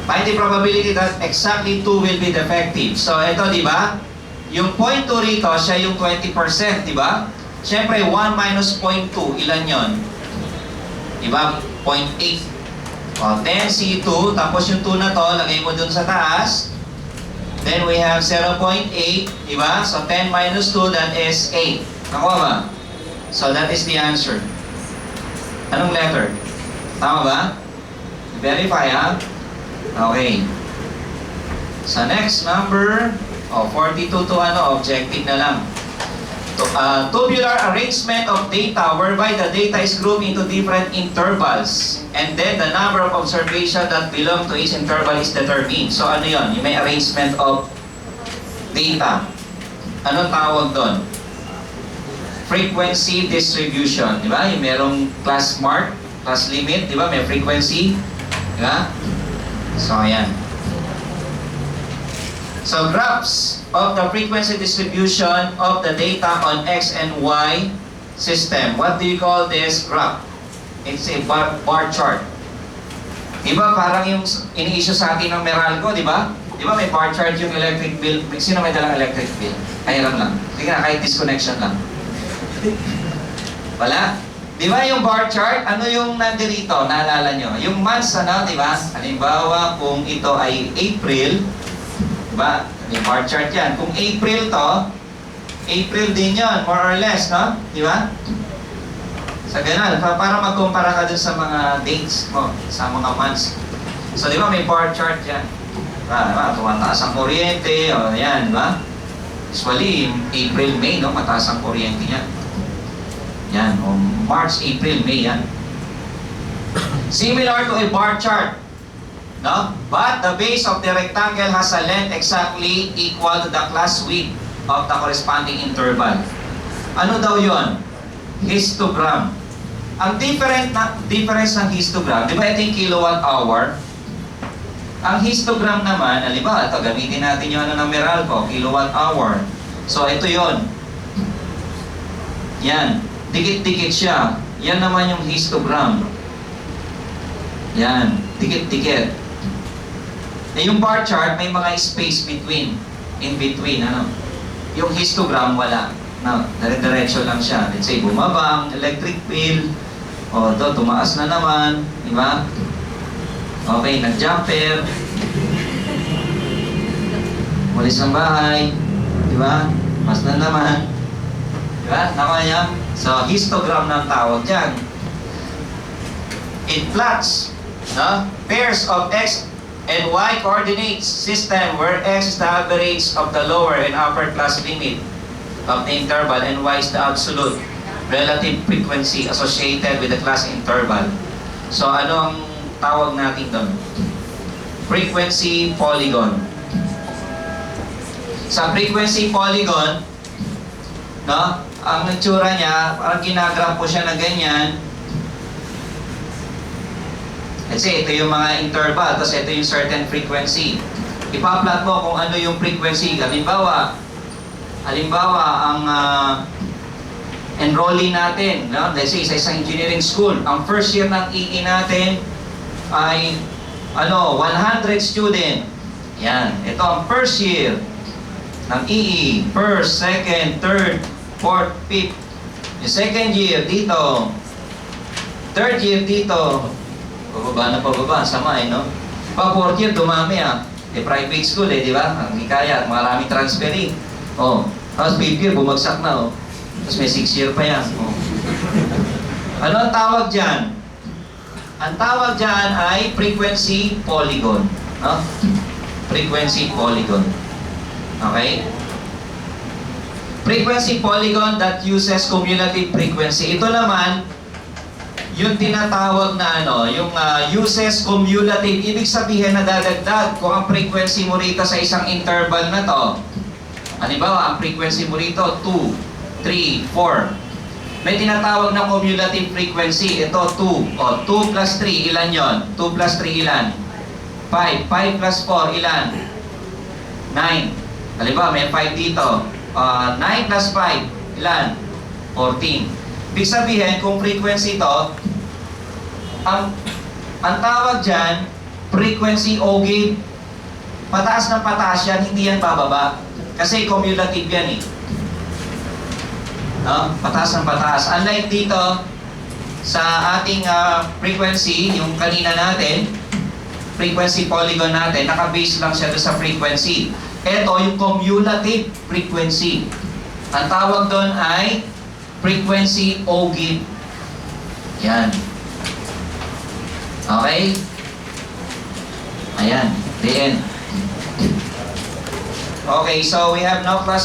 Find the probability that exactly 2 will be defective. So, ito, di ba? Yung 0.2 rito, siya yung 20%, di ba? Siyempre, 1 minus 0.2, ilan yon? Di ba? 0.8. O, 10 C2, tapos yung 2 na to, lagay mo dun sa taas. Then, we have 0.8, di ba? So, 10 minus 2, that is 8. Nakuha ba? So, that is the answer. Anong letter? Tama ba? Verify, ha? Okay. Sa next number, 42 to ano, objective na lang. Tubular arrangement of data whereby the data is grouped into different intervals and then the number of observation that belong to each interval is determined. So ano yun? Yung may arrangement of data. Anong tawag doon? Frequency distribution. Di ba? Yung merong class mark, class limit, di ba? May frequency. Di ba? So ayan. So, graphs of the frequency distribution of the data on X and Y system. What do you call this graph? It's a bar chart. Diba parang yung ini-issue sa atin ng Meralco, diba? Diba may bar chart yung electric bill? Sino may dalang electric bill? Kaya lang. Sige na, kahit disconnection lang. Wala? Diba yung bar chart? Ano yung nandirito? Naalala nyo? Yung months, ano, diba? Halimbawa, kung ito ay April, diba? May bar chart yan. Kung April to, April din yon, more or less, no? Diba? Sa ganun, para magkumpara ka dun sa mga dates mo, sa mga months. So, di ba, may bar chart yan. Diba? Tumataas ang kuryente, o yan, diba? Usually, April, May, no? Mataas ang kuryente yan. Yan, o March, April, May yan. Similar to a bar chart. No? But the base of the rectangle has a length exactly equal to the class width of the corresponding interval. Ano daw yon? Histogram. Ang difference ng histogram, di ba ito yung kilowatt hour? Ang histogram naman, halimbawa, ito, gamitin natin yung ng Meralco, kilowatt hour. So, ito yon. Yan. Dikit-dikit siya. Yan naman yung histogram. Yan. Dikit-dikit. Eh, yung bar chart, may mga space between. In between, ano? Yung histogram, wala. No, dire-diretso lang siya. Let's say, bumaba ang electric bill. O, ito, tumaas na naman. Di ba? Okay, nag-jumper. Walis ng bahay. Di ba? Mas na naman. Di ba? Nakuha niya? So, histogram ng tawag dyan. It plots, no? Pairs of x and y coordinates system where x is the average of the lower and upper class limit of the interval and y is the absolute relative frequency associated with the class interval. So, ano ang tawag natin doon? Frequency polygon. Sa frequency polygon, no? Ang itsura niya, parang ginagraph po siya na ganyan. Kasi ito yung mga interval, tapos ito yung certain frequency. Ipa-plot mo kung ano yung frequency. Halimbawa, ang enrollee natin, no? Let's say, sa isang engineering school, ang first year ng EE natin ay 100 student. Yan. Ito ang first year ng EE. First, second, third, fourth, fifth. Yung second year dito. Third year dito. Pababa na pababa. Sama no? Pa fourth year, dumami private school di ba? Ang hikaya, maraming transferring. Tapos fifth year, bumagsak na Tapos may 6 year pa yan. Ano ang tawag dyan? Ang tawag dyan ay frequency polygon. No? Frequency polygon. Okay? Frequency polygon that uses cumulative frequency. Ito naman, yung tinatawag na yung uses cumulative. Ibig sabihin na dadagdag kung ang frequency mo rito sa isang interval na to. Halimbawa, ang frequency mo rito, 2, 3, 4. May tinatawag na cumulative frequency. Ito, 2. 2 plus 3, ilan yon? 2 plus 3, ilan? 5. 5 plus 4, ilan? 9. Halimbawa, may 5 dito. 9 plus 5, ilan? 14. Ibig sabihin, kung frequency ito, ang tawag dyan, frequency ogib, pataas ng pataas yan, hindi yan bababa. Kasi cumulative yan No? Pataas ng pataas. Unlike dito, sa ating frequency, yung kanina natin, frequency polygon natin, naka-base lang siya doon sa frequency. Ito, yung cumulative frequency. Ang tawag doon ay frequency ogib. Yan. Okay? Ayan. The end. Okay, so we have no class.